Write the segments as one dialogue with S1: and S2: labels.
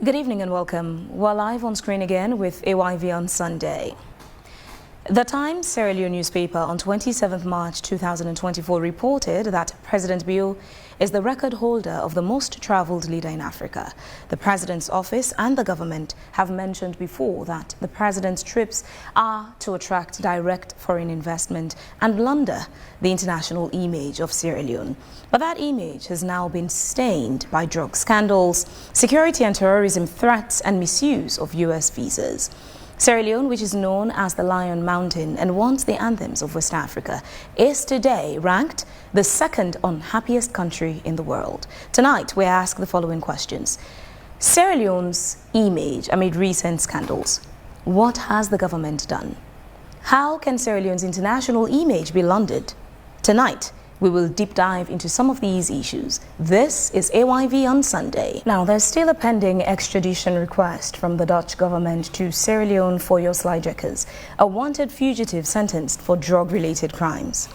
S1: Good evening and welcome. We're live on screen again with AYV on Sunday. The Times Sierra Leone newspaper on 27th March 2024 reported that President Bill is the record holder of the most traveled leader in Africa. The president's office and the government have mentioned before that the president's trips are to attract direct foreign investment and launder the international image of Sierra Leone. But that image has now been stained by drug scandals, security and terrorism threats, and misuse of U.S. visas. Sierra Leone, which is known as the Lion Mountain and once the anthems of West Africa, is today ranked the second unhappiest country in the world. Tonight, we ask the following questions. Sierra Leone's image amid recent scandals. What has the government done? How can Sierra Leone's international image be laundered? Tonight, we will deep dive into some of these issues. This is AYV on Sunday. Now, there's still a pending extradition request from the Dutch government to Sierra Leone for Jos Lyjekers, a wanted fugitive sentenced for drug-related crimes.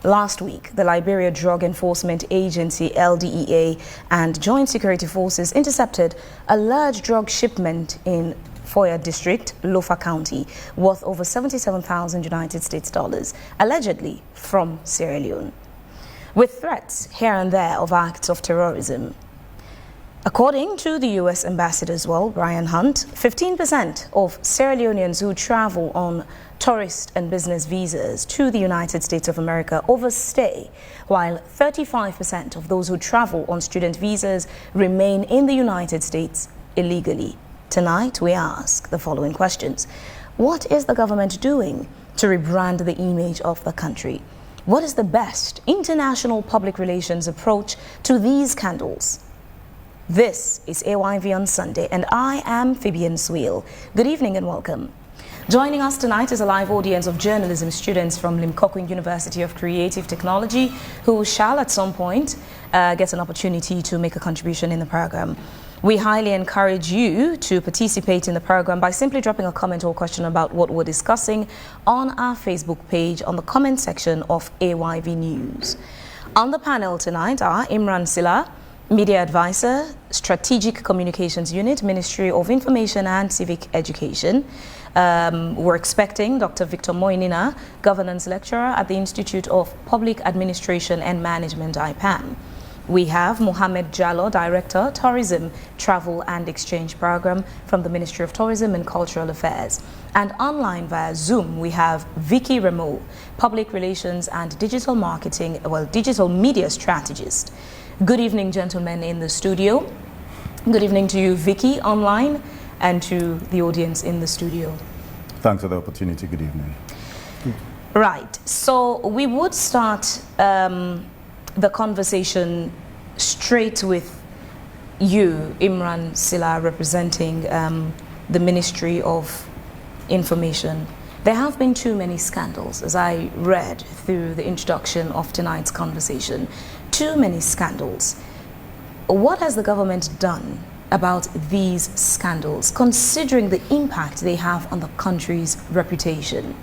S1: Last week, the Liberia Drug Enforcement Agency, LDEA, and Joint Security Forces intercepted a large drug shipment in Foya District, Lofa County, worth over 77,000 United States dollars, allegedly from Sierra Leone, with threats here and there of acts of terrorism. According to the U.S. ambassador as well, Brian Hunt, 15% of Sierra Leoneans who travel on tourist and business visas to the United States of America overstay, while 35% of those who travel on student visas remain in the United States illegally. Tonight, we ask the following questions. What is the government doing to rebrand the image of the country? What is the best international public relations approach to these scandals? This is AYV on Sunday, and I am Phebean Swill. Good evening and welcome. Joining us tonight is a live audience of journalism students from Limpopo University of Creative Technology who shall at some point get an opportunity to make a contribution in the program. We highly encourage you to participate in the program by simply dropping a comment or question about what we're discussing on our Facebook page on the comment section of AYV News. On the panel tonight are Imran Sillah, Media Advisor, Strategic Communications Unit, Ministry of Information and Civic Education. We're expecting Dr. Victor Moinina, Governance Lecturer at the Institute of Public Administration and Management, IPAM. We have Mohammed Jallo, Director, Tourism, Travel and Exchange Program from the Ministry of Tourism and Cultural Affairs. And online via Zoom, we have Vickie Remoe, Public Relations and Digital Marketing, Digital Media Strategist. Good evening, gentlemen in the studio. Good evening to you, Vickie, online, and to the audience in the studio.
S2: Thanks for the opportunity. Good evening.
S1: Right. So we would start the conversation straight with you, Imran Sillah, representing the Ministry of Information. There have been too many scandals, as I read through the introduction of tonight's conversation. Too many scandals. What has the government done about these scandals, considering the impact they have on the country's reputation?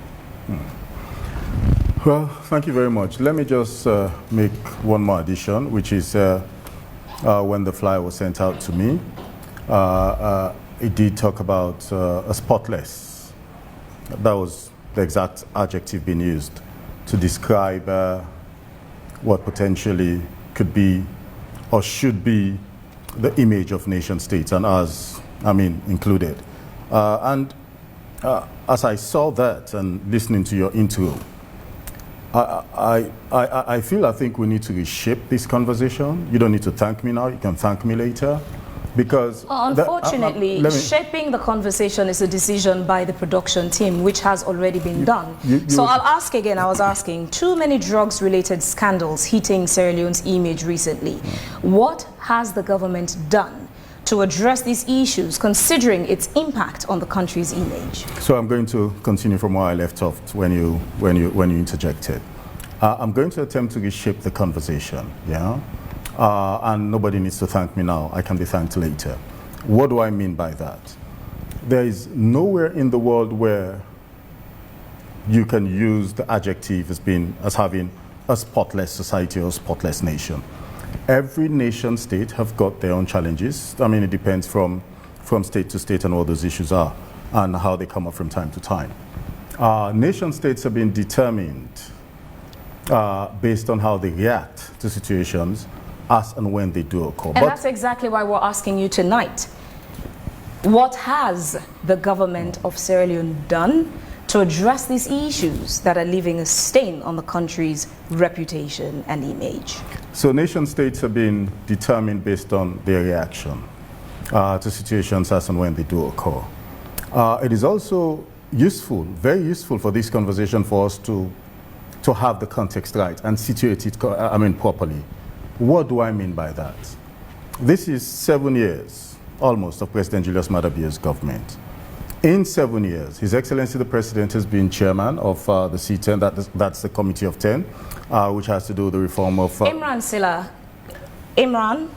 S2: Well, thank you very much. Let me just make one more addition, which is when the flyer was sent out to me, it did talk about a spotless. That was the exact adjective being used to describe what potentially could be or should be the image of nation states, and us, included. As I saw that and listening to your intro, I think we need to reshape this conversation. You don't need to thank me now, you can thank me later. Because
S1: unfortunately, shaping the conversation is a decision by the production team, which has already been done. So I'll ask again, I was asking, too many drugs-related scandals hitting Sierra Leone's image recently. What has the government done to address these issues, considering its impact on the country's image?
S2: So I'm going to continue from where I left off when you interjected. I'm going to attempt to reshape the conversation, yeah? And nobody needs to thank me now. I can be thanked later. What do I mean by that? There is nowhere in the world where you can use the adjective as having a spotless society or spotless nation. Every nation state have got their own challenges. It depends from from state to state and what those issues are and how they come up from time to time. Nation states have been determined based on how they react to situations as and when they do occur.
S1: And that's exactly why we're asking you tonight. What has the government of Sierra Leone done to address these issues that are leaving a stain on the country's reputation and image?
S2: So nation states have been determined based on their reaction to situations as and when they do occur. It is also useful, very useful for this conversation for us to have the context right and situate it properly. What do I mean by that? This is 7 years, almost, of President Julius Maada Bio's government. In 7 years, His Excellency the President has been chairman of the C10, that's the Committee of 10, which has to do with the reform of...
S1: Imran Sillah. Imran,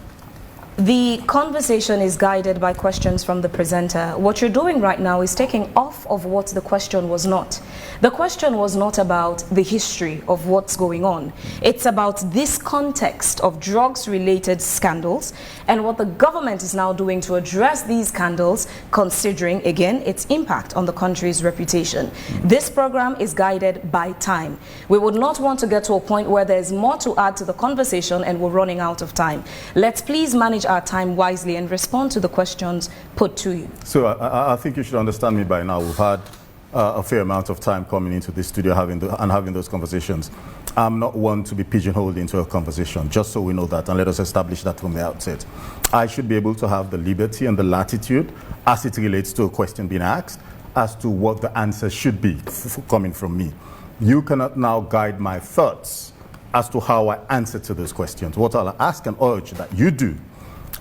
S1: the conversation is guided by questions from the presenter. What you're doing right now is taking off of what the question was not. The question was not about the history of what's going on. It's about this context of drugs-related scandals and what the government is now doing to address these scandals, considering, again, its impact on the country's reputation. This program is guided by time. We would not want to get to a point where there's more to add to the conversation and we're running out of time. Let's please manage our time wisely and respond to the questions put to you.
S2: So I think you should understand me by now. We've had a fair amount of time coming into this studio having those conversations. I'm not one to be pigeonholed into a conversation, just so we know that, and let us establish that from the outset. I should be able to have the liberty and the latitude as it relates to a question being asked as to what the answer should be coming from me. You cannot now guide my thoughts as to how I answer to those questions. What I'll ask and urge that you do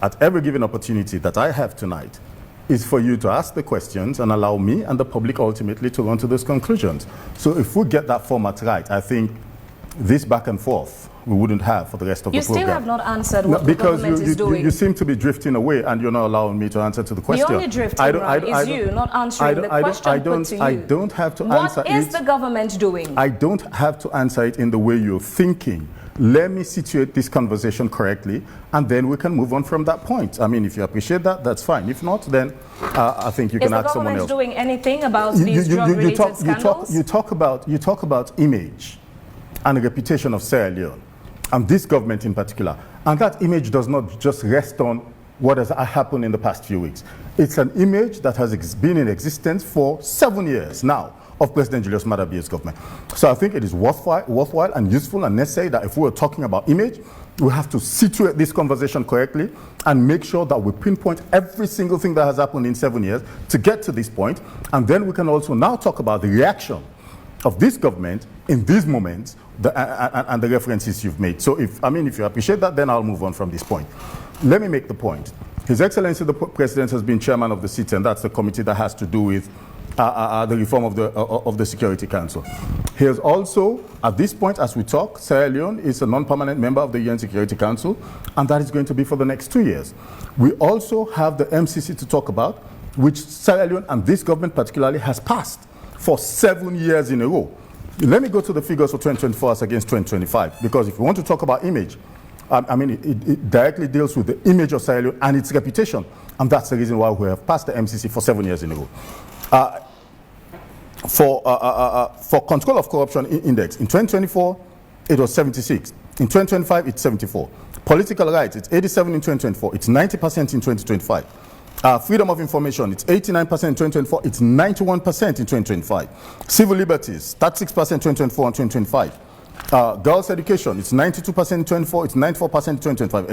S2: at every given opportunity that I have tonight is for you to ask the questions and allow me and the public ultimately to run to those conclusions. So if we get that format right, I think this back and forth we wouldn't have for the rest of the program.
S1: You still have not answered what the government is doing.
S2: You seem to be drifting away and you're not allowing me to answer to the question.
S1: The only drift is you not answering the question put to you.
S2: I don't have to answer it.
S1: What is the government doing?
S2: I don't have to answer it in the way you're thinking. Let me situate this conversation correctly, and then we can move on from that point. I mean, if you appreciate that, that's fine. If not, then I think you can ask someone else.
S1: Is the government doing anything about these drug-related scandals?
S2: You talk about image and the reputation of Sierra Leone, and this government in particular. And that image does not just rest on what has happened in the past few weeks. It's an image that has been in existence for 7 years now of President Julius Maada Bio's government. So I think it is worthwhile and useful and necessary that if we are talking about image, we have to situate this conversation correctly and make sure that we pinpoint every single thing that has happened in 7 years to get to this point. And then we can also now talk about the reaction of this government in these moments and the references you've made. So if you appreciate that, then I'll move on from this point. Let me make the point. His Excellency the President has been chairman of the C10, that's the committee that has to do with the reform of the Security Council. He is also, at this point as we talk, Sierra Leone is a non-permanent member of the UN Security Council, and that is going to be for the next 2 years. We also have the MCC to talk about, which Sierra Leone and this government particularly has passed for 7 years in a row. Let me go to the figures for 2024 as against 2025, because if we want to talk about image, it directly deals with the image of Sierra Leone and its reputation, and that's the reason why we have passed the MCC for 7 years in a row. For control of corruption index, in 2024, it was 76. In 2025, it's 74. Political rights, it's 87 in 2024. It's 90% in 2025. Freedom of information, it's 89% in 2024. It's 91% in 2025. Civil liberties, 36% in 2024 and 2025. Girls' education, it's 92% in 2024, it's 94% in 2025.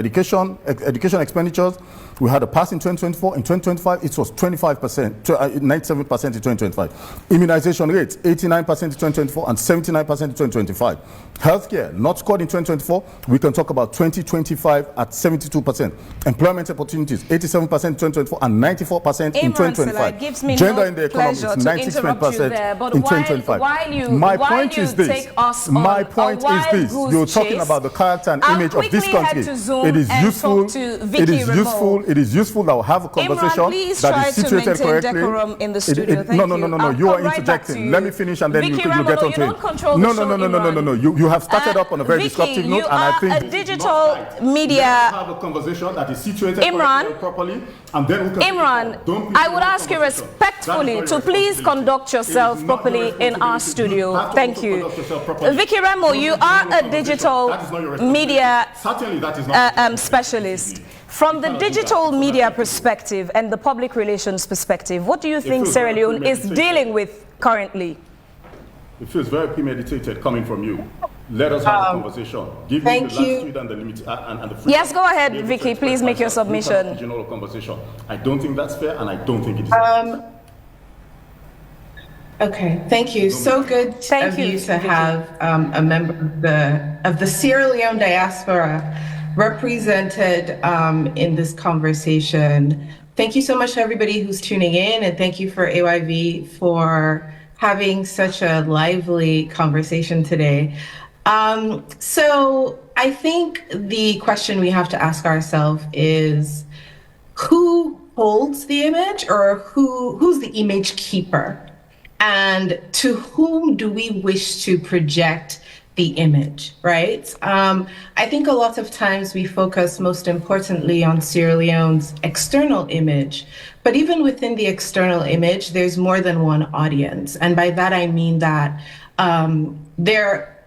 S2: Education expenditures, we had a pass in 2024. In 2025, it was 25%, 97% in 2025. Immunization rates, 89% in 2024 and 79% in 2025. Healthcare, not scored in 2024. We can talk about 2025 at 72%. Employment opportunities, 87% in 2024 and 94% in 2025.
S1: Gives me
S2: Gender
S1: no
S2: in the economy, it's 97%
S1: there, but
S2: in 2025.
S1: While you take us on
S2: point is this: you're talking about the character and image of this country. It is useful. It is useful that we have a conversation
S1: Imran,
S2: that is situated correctly.
S1: Decorum in the studio.
S2: No. You are interjecting. Let me finish, and then you get onto it. No. You have started up on a very disruptive note, and I think
S1: a digital media.
S2: Have a conversation that is situated
S1: Imran,
S2: properly, and then we can.
S1: Imran, I would ask you respectfully to please conduct yourself properly in our studio. Thank you. Vickie Remoe, you are a digital media specialist. From the digital media perspective and the public relations perspective, what do you think Sierra Leone is dealing with currently?
S2: It feels very premeditated coming from you. Let us have a conversation. Give me the latitude and the limit and the freedom. Yes,
S1: go ahead, Vickie. Please make your submission.
S2: General conversation. I don't think that's fair, and I don't think it is.
S3: Okay, thank you. So good of you to have a member of the Sierra Leone diaspora represented in this conversation. Thank you so much to everybody who's tuning in, and thank you for AYV for having such a lively conversation today. So I think the question we have to ask ourselves is, who holds the image, or who's the image keeper? And to whom do we wish to project the image, right? I think a lot of times we focus most importantly on Sierra Leone's external image, but even within the external image, there's more than one audience. And by that, I mean that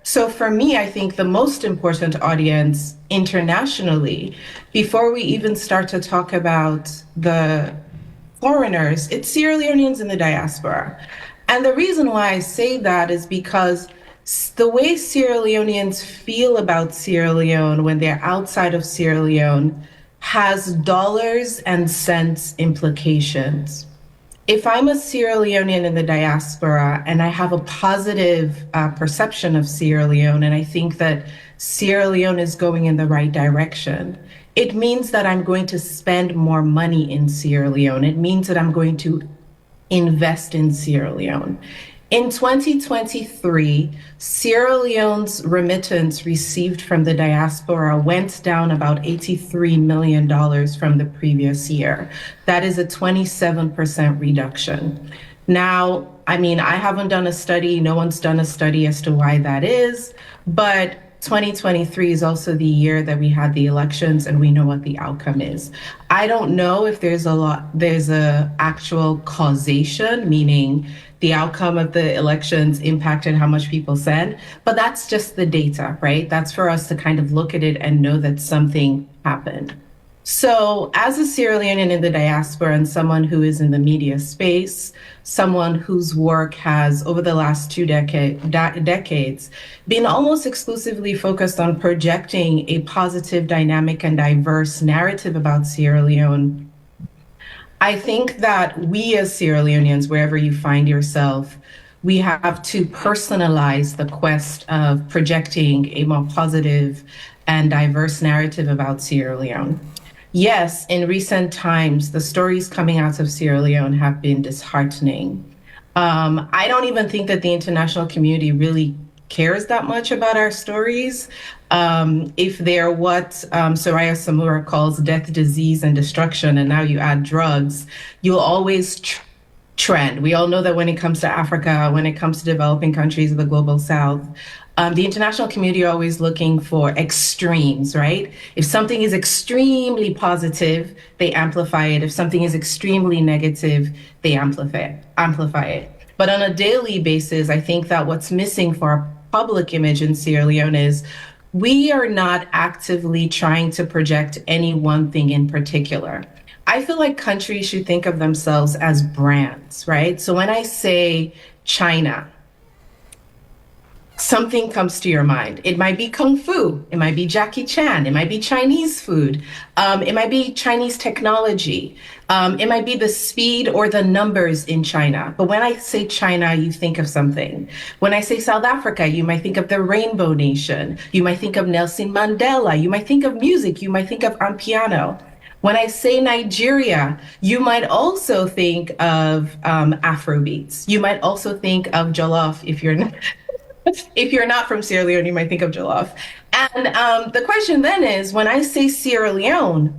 S3: so for me, I think the most important audience internationally, before we even start to talk about the foreigners, it's Sierra Leoneans in the diaspora. And the reason why I say that is because the way Sierra Leoneans feel about Sierra Leone when they're outside of Sierra Leone has dollars and cents implications. If I'm a Sierra Leonean in the diaspora and I have a positive perception of Sierra Leone, and I think that Sierra Leone is going in the right direction, it means that I'm going to spend more money in Sierra Leone. It means that I'm going to invest in Sierra Leone. In 2023, Sierra Leone's remittance received from the diaspora went down about $83 million from the previous year. That is a 27% reduction. Now, I mean, I haven't done a study, no one's done a study as to why that is, but 2023 is also the year that we had the elections, and we know what the outcome is. I don't know if there's a actual causation, meaning the outcome of the elections impacted how much people send, but that's just the data, right? That's for us to kind of look at it and know that something happened. So as a Sierra Leonean in the diaspora and someone who is in the media space, someone whose work has, over the last two decades, been almost exclusively focused on projecting a positive, dynamic, and diverse narrative about Sierra Leone, I think that we as Sierra Leoneans, wherever you find yourself, we have to personalize the quest of projecting a more positive and diverse narrative about Sierra Leone. Yes, in recent times, the stories coming out of Sierra Leone have been disheartening. I don't even think that the international community really cares that much about our stories. If they're what Soraya Samura calls death, disease, and destruction, and now you add drugs, you'll always trend. We all know that when it comes to Africa, when it comes to developing countries of the global south, the international community are always looking for extremes, right? If something is extremely positive, they amplify it. If something is extremely negative, they amplify it. But on a daily basis, I think that what's missing for our public image in Sierra Leone is we are not actively trying to project any one thing in particular. I feel like countries should think of themselves as brands, right? So when I say China, something comes to your mind. It might be Kung Fu, it might be Jackie Chan, it might be Chinese food, it might be Chinese technology, it might be the speed or the numbers in China. But when I say China, you think of something. When I say South Africa, you might think of the Rainbow Nation, you might think of Nelson Mandela, you might think of music, you might think of Amapiano. When I say Nigeria, you might also think of Afrobeats. You might also think of Jollof if you're If you're not from Sierra Leone, you might think of jollof. And the question then is, when I say Sierra Leone,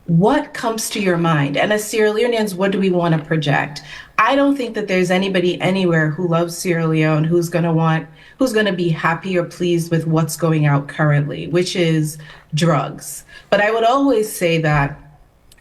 S3: what comes to your mind? And as Sierra Leoneans, what do we want to project? I don't think that there's anybody anywhere who loves Sierra Leone who's going to be happy or pleased with what's going out currently, which is drugs. But I would always say that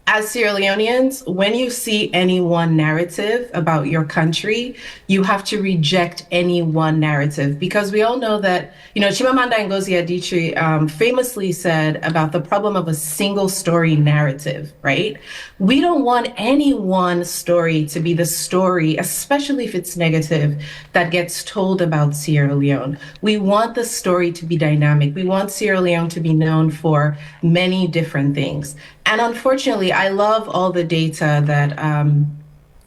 S3: as Sierra Leoneans, when you see any one narrative about your country, you have to reject any one narrative, because we all know that, Chimamanda Ngozi Adichie famously said about the problem of a single story narrative, right? We don't want any one story to be the story, especially if it's negative, that gets told about Sierra Leone. We want the story to be dynamic. We want Sierra Leone to be known for many different things. And unfortunately, I love all the data that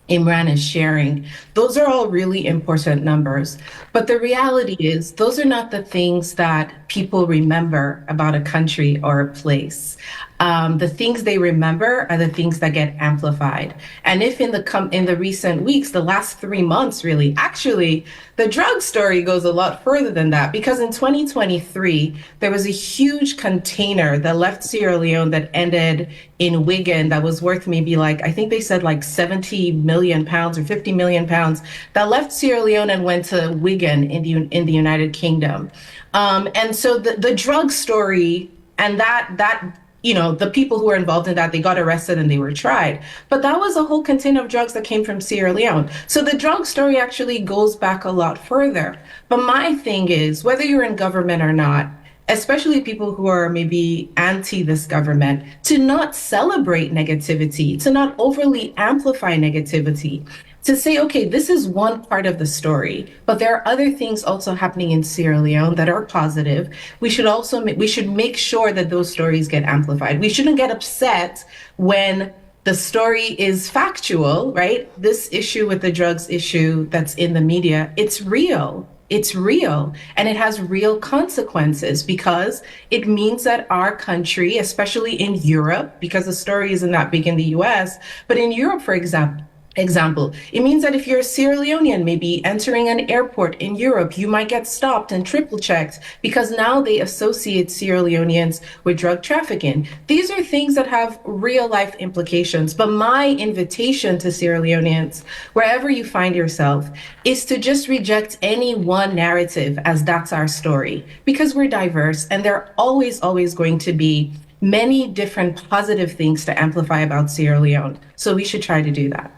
S3: Imran is sharing. Those are all really important numbers. But the reality is, those are not the things that people remember about a country or a place. The things they remember are the things that get amplified. And if in the recent weeks, the last 3 months, really, actually, the drug story goes a lot further than that, because in 2023, there was a huge container that left Sierra Leone that ended in Wigan that was worth maybe I think they said 70 million pounds or 50 million pounds, that left Sierra Leone and went to Wigan in the United Kingdom. And so the drug story and that the people who were involved in that, they got arrested and they were tried. But that was a whole container of drugs that came from Sierra Leone. So the drug story actually goes back a lot further. But my thing is, whether you're in government or not, especially people who are maybe anti this government, to not celebrate negativity, to not overly amplify negativity, to say, okay, this is one part of the story, but there are other things also happening in Sierra Leone that are positive. We should make sure that those stories get amplified. We shouldn't get upset when the story is factual, right? This issue with the drugs issue that's in the media, it's real. It's real, and it has real consequences, because it means that our country, especially in Europe, because the story isn't that big in the US, but in Europe, for example, it means that if you're a Sierra Leonean, maybe entering an airport in Europe, you might get stopped and triple checked, because now they associate Sierra Leoneans with drug trafficking. These are things that have real life implications. But my invitation to Sierra Leoneans, wherever you find yourself, is to just reject any one narrative as that's our story, because we're diverse, and there are always going to be many different positive things to amplify about Sierra Leone. So we should try to do that.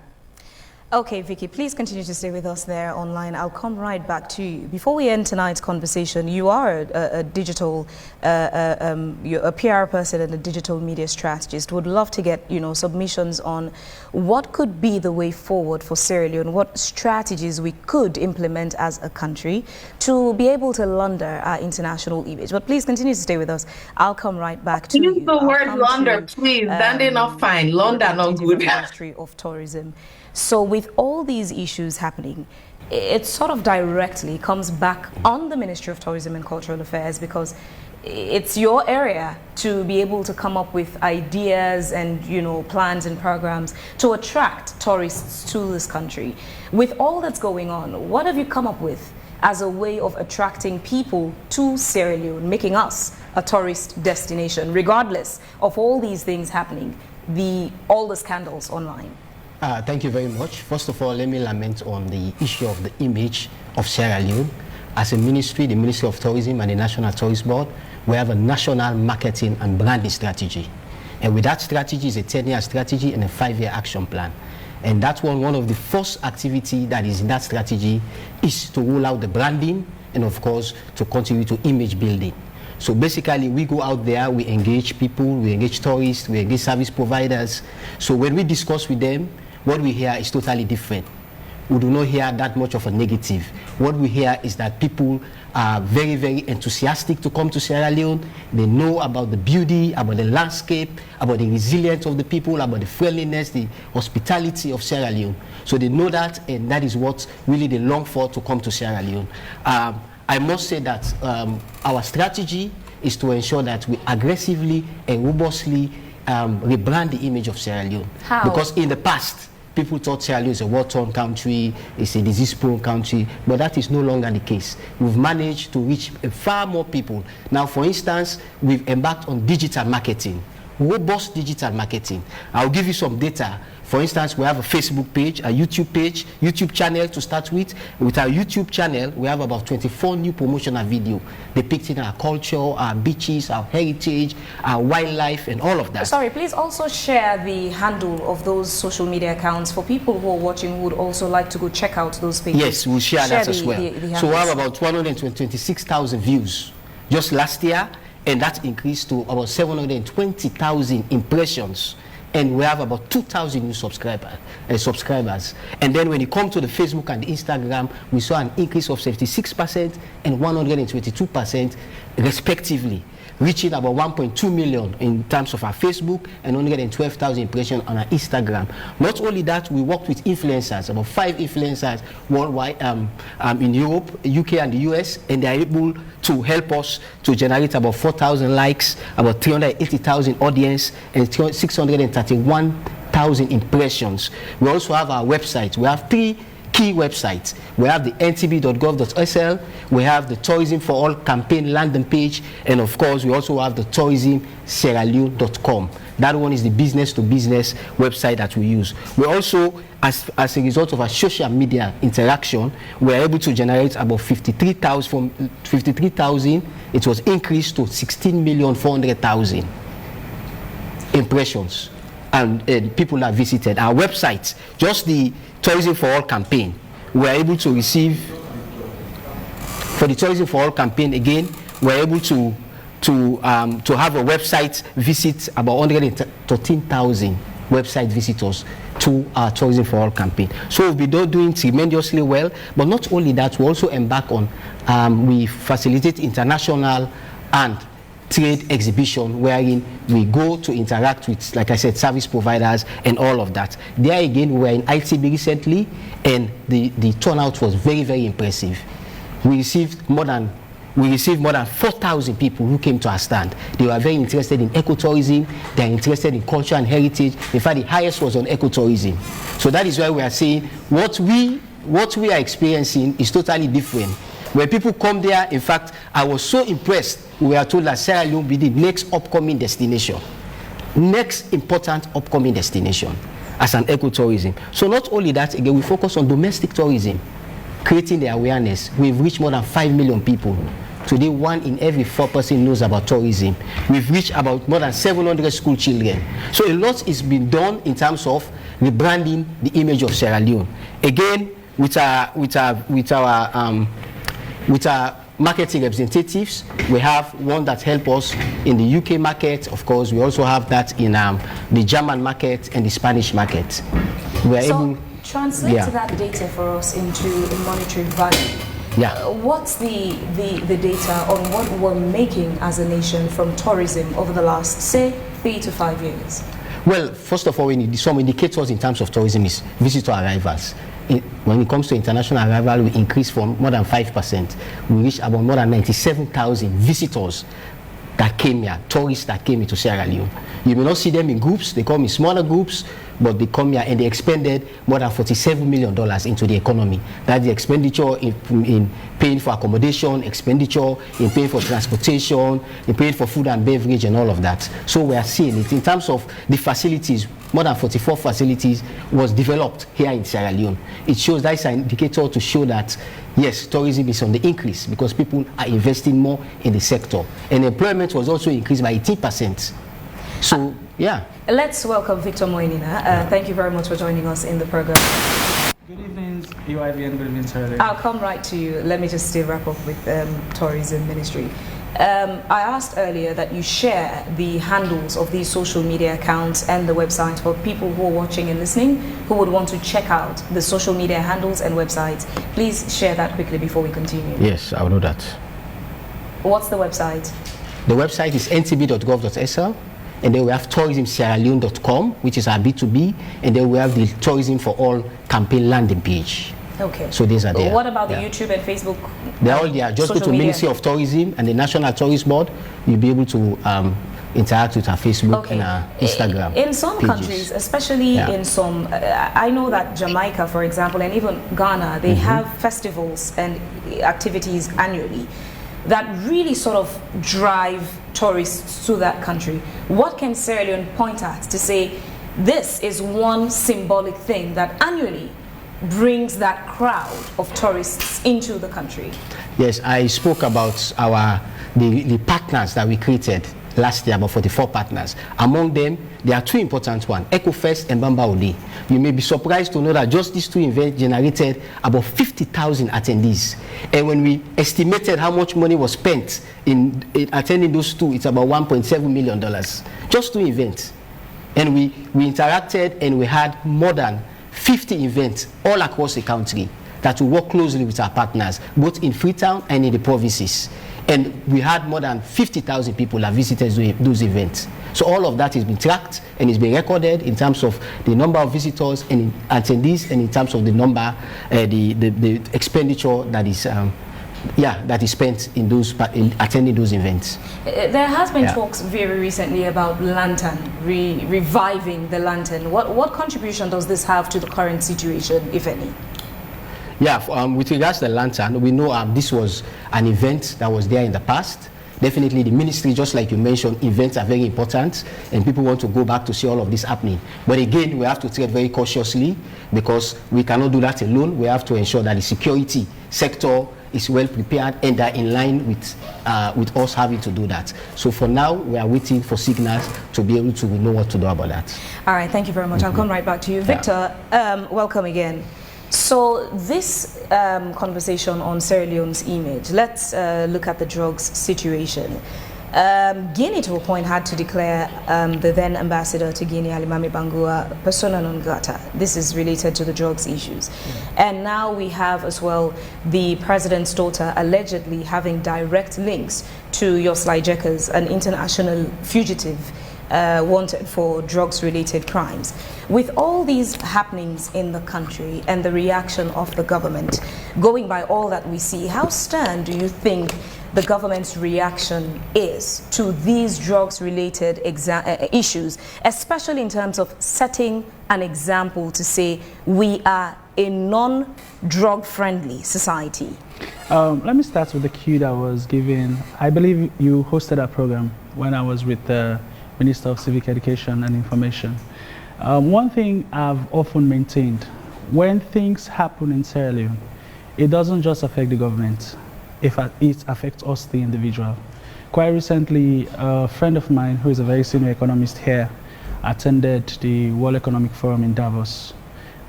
S1: Okay, Vickie, please continue to stay with us there online. I'll come right back to you. Before we end tonight's conversation, you are a digital, you're a PR person and a digital media strategist. Would love to get, submissions on what could be the way forward for Sierra Leone, what strategies we could implement as a country to be able to launder our international image. But please continue to stay with us. I'll come right back to you.
S3: Use the word launder, please. That ain't not fine. Launder, not good.
S1: Ministry of Tourism. So with all these issues happening, it sort of directly comes back on the Ministry of Tourism and Cultural Affairs, because it's your area to be able to come up with ideas and, plans and programs to attract tourists to this country. With all that's going on, what have you come up with as a way of attracting people to Sierra Leone, making us a tourist destination, regardless of all these things happening, all the scandals online?
S4: Thank you very much. First of all, let me lament on the issue of the image of Sierra Leone. As a ministry, the Ministry of Tourism and the National Tourist Board, we have a national marketing and branding strategy. And with that strategy is a 10-year strategy and a 5-year action plan. And that's one of the first activity that is in that strategy is to roll out the branding and, of course, to continue to image building. So basically, we go out there, we engage people, we engage tourists, we engage service providers. So when we discuss with them, what we hear is totally different. We do not hear that much of a negative. What we hear is that people are very, very enthusiastic to come to Sierra Leone. They know about the beauty, about the landscape, about the resilience of the people, about the friendliness, the hospitality of Sierra Leone. So they know that, and that is what really they long for to come to Sierra Leone. I must say that our strategy is to ensure that we aggressively and robustly rebrand the image of Sierra Leone.
S1: How?
S4: Because in the past, people thought Sierra Leone is a war-torn country, it's a disease-prone country, but that is no longer the case. We've managed to reach far more people. Now, for instance, we've embarked on digital marketing, robust digital marketing. I'll give you some data. For instance, we have a Facebook page, a YouTube channel to start with. With our YouTube channel, we have about 24 new promotional videos depicting our culture, our beaches, our heritage, our wildlife, and all of that.
S1: Sorry, please also share the handle of those social media accounts for people who are watching who would also like to go check out those pages.
S4: Yes, we'll share that as well. So we have about 126,000 views just last year, and that increased to about 720,000 impressions. And we have about 2,000 new subscribers. And then when you come to the Facebook and the Instagram, we saw an increase of 76% and 122% respectively, reaching about 1.2 million in terms of our Facebook and 112,000 impressions on our Instagram. Not only that, we worked with influencers, about 5 influencers worldwide in Europe, UK and the US, and they are able to help us to generate about 4,000 likes, about 380,000 audience, and 631,000 impressions. We also have our website. We have 3 key websites. We have the ntb.gov.sl, we have the Tourism for All campaign landing page, and of course we also have the tourismsierraleone.com. That one is the business-to-business website that we use. We also, as a result of our social media interaction, we are able to generate about 53,000. From 53,000, it was increased to 16,400,000 impressions, and people have visited our website. Just the Tourism for All campaign, we are able to receive, for the Tourism for All campaign again, we are able to have a website visit, about 113,000 website visitors to our Tourism for All campaign. So we've been doing tremendously well, but not only that, we also embark on, we facilitate international and trade exhibition, wherein we go to interact with, like I said, service providers and all of that. There again, we were in ITB recently, and the turnout was very, very impressive. We received more than 4,000 people who came to our stand. They were very interested in ecotourism, they are interested in culture and heritage. In fact, the highest was on ecotourism. So that is why we are saying what we are experiencing is totally different. When people come there, in fact, I was so impressed. We are told that Sierra Leone will be the next upcoming destination, next important upcoming destination as an ecotourism. So not only that, again, we focus on domestic tourism, creating the awareness. We've reached more than 5 million people. Today, 1 in every 4 person knows about tourism. We've reached about more than 700 school children. So a lot is being done in terms of rebranding the image of Sierra Leone. Again, with our marketing representatives, we have one that help us in the UK market. Of course, we also have that in the German market and the Spanish market. We are able,
S1: translate that data for us into a monetary value. What's the data on what we're making as a nation from tourism over the last, say, 3 to 5 years? Well, first of all, we need some indicators in terms of tourism is visitor arrivals. When it comes to international arrival, we increased from more than 5%. We reached about more than 97,000 visitors that came here, tourists that came into Sierra Leone. You may not see them in groups, they come in smaller groups, but they come here and they expended more than $47 million into the economy. That's the expenditure in paying for accommodation, expenditure in paying for transportation, in paying for food and beverage and all of that. So we are seeing it. In terms of the facilities, more than 44 facilities was developed here in Sierra Leone. It shows, that is an indicator to show that, yes, tourism is on the increase because people are investing more in the sector. And employment was also increased by 18%. So, yeah. Let's welcome Victor Moinina. Thank you very much for joining us in the program.
S5: Good evening, AYV, and good evening, Sierra.
S1: I'll come right to you. Let me just still wrap up with tourism ministry. I asked earlier that you share the handles of these social media accounts and the website for people who are watching and listening who would want to check out the social media handles and websites. Please share that quickly before we continue.
S4: Yes, I will do that.
S1: What's the website?
S4: The website is ntb.gov.sl, and then we have tourismsierraleone.com, which is our B2B, and then we have the Tourism for All campaign landing page.
S1: Okay.
S4: So these are there.
S1: What about the YouTube and Facebook?
S4: They're all there. Just go to Ministry of Tourism and the National Tourist Board. You'll be able to interact with our Facebook and our Instagram
S1: In some
S4: pages.
S1: countries, especially in some, I know that Jamaica, for example, and even Ghana, they have festivals and activities annually that really sort of drive tourists to that country. What can Sierra Leone point at to say this is one symbolic thing that annually brings that crowd of tourists into the country?
S4: Yes, I spoke about the partners that we created last year, about 44 partners. Among them, there are two important ones, EcoFest and Bamba Ode. You may be surprised to know that just these two events generated about 50,000 attendees. And when we estimated how much money was spent in attending those two, it's about $1.7 million. Just two events. And we interacted, and we had more than 50 events all across the country that we work closely with our partners, both in Freetown and in the provinces. And we had more than 50,000 people that visited those events. So all of that has been tracked and is being recorded in terms of the number of visitors and attendees, and in terms of the number, the expenditure that is that is spent in attending those events.
S1: There has been talks very recently about lantern, reviving the lantern. What contribution does this have to the current situation, if any?
S4: Yeah, with regards to the lantern, we know this was an event that was there in the past. Definitely the ministry, just like you mentioned, events are very important, and people want to go back to see all of this happening. But again, we have to tread very cautiously, because we cannot do that alone. We have to ensure that the security sector is well prepared and they're in line with us having to do that. So for now, we are waiting for signals to be able to know what to do about that.
S1: All right, thank you very much. I'll come right back to you. Victor, welcome again. So this conversation on Sierra Leone's image, let's look at the drugs situation. Guinea, to a point, had to declare the then ambassador to Guinea, Alimami Bangua, persona non grata. This is related to the drugs issues. And now we have as well the president's daughter allegedly having direct links to Yoslai Jekkers, an international fugitive wanted for drugs-related crimes. With all these happenings in the country and the reaction of the government, going by all that we see, how stern do you think the government's reaction is to these drugs-related issues, especially in terms of setting an example to say we are a non-drug-friendly society?
S5: Let me start with the cue that was given. I believe you hosted a program when I was with the Minister of Civic Education and Information. One thing I've often maintained, when things happen in Sierra Leone, it doesn't just affect the government, it affects us, the individual. Quite recently, a friend of mine who is a very senior economist here attended the World Economic Forum in Davos.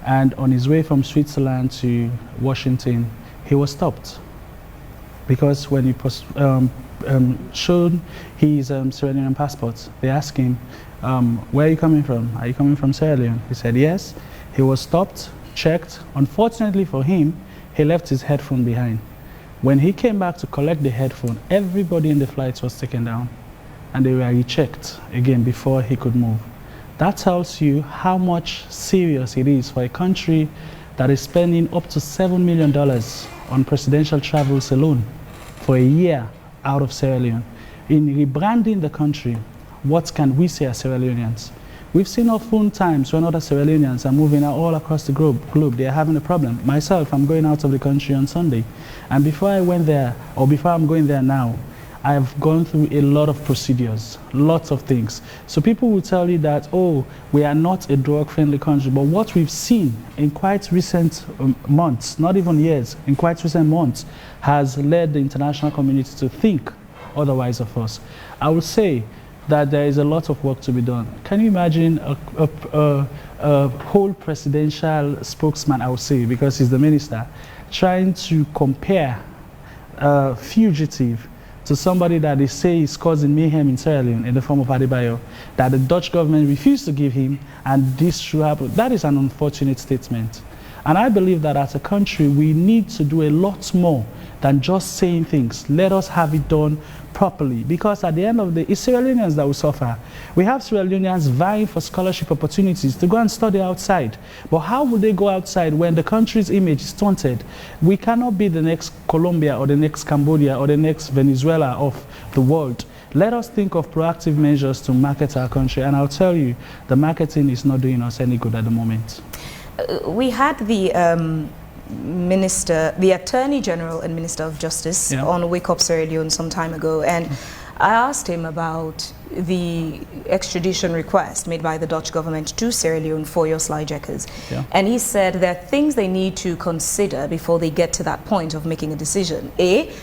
S5: And on his way from Switzerland to Washington, he was stopped. Because when he showed his Sierra Leonean passport, they asked him, where are you coming from? Are you coming from Sierra Leone? He said yes. He was stopped, checked. Unfortunately for him, he left his headphone behind. When he came back to collect the headphone, everybody in the flight was taken down, and they were rechecked again before he could move. That tells you how much serious it is for a country that is spending up to $7 million on presidential travels alone for a year out of Sierra Leone. In rebranding the country, what can we say as Sierra Leoneans? We've seen often times when other Sierra Leoneans are moving out all across the globe, they are having a problem. Myself, I'm going out of the country on Sunday. And before I went there, or before I'm going there now, I've gone through a lot of procedures, lots of things. So people will tell you that, oh, we are not a drug-friendly country. But what we've seen in quite recent months, not even years, in quite recent months, has led the international community to think otherwise of us. I would say that there is a lot of work to be done. Can you imagine a whole presidential spokesman, I would say, because he's the minister, trying to compare a fugitive to somebody that they say is causing mayhem in Sierra Leone in the form of Adebayo, that the Dutch government refused to give him, and this should happen? That is an unfortunate statement. And I believe that as a country, we need to do a lot more than just saying things. Let us have it done properly, because at the end of the day, it's Sierra Leoneans that will suffer. We have Sierra Leoneans vying for scholarship opportunities to go and study outside. But how would they go outside when the country's image is taunted? We cannot be the next Colombia or the next Cambodia or the next Venezuela of the world. let us think of proactive measures to market our country. And I'll tell you, the marketing is not doing us any good at the moment.
S1: We had the the Attorney General and Minister of Justice on Wake Up Sierra Leone some time ago, and I asked him about the extradition request made by the Dutch government to Sierra Leone for your slyjackers. And he said there are things they need to consider before they get to that point of making a decision.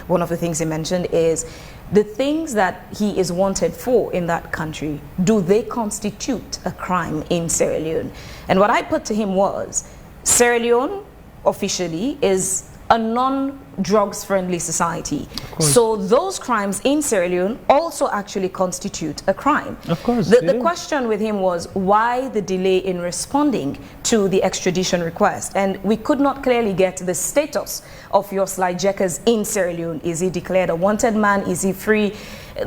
S1: One of the things he mentioned is the things that he is wanted for in that country, do they constitute a crime in Sierra Leone? And what I put to him was, Sierra Leone officially is a non-drugs friendly society. So those crimes in Sierra Leone also actually constitute a crime.
S5: Of course.
S1: The question with him was why the delay in responding to the extradition request, and we could not clearly get the status of your slyjackers in Sierra Leone. Is he declared a wanted man? Is he free?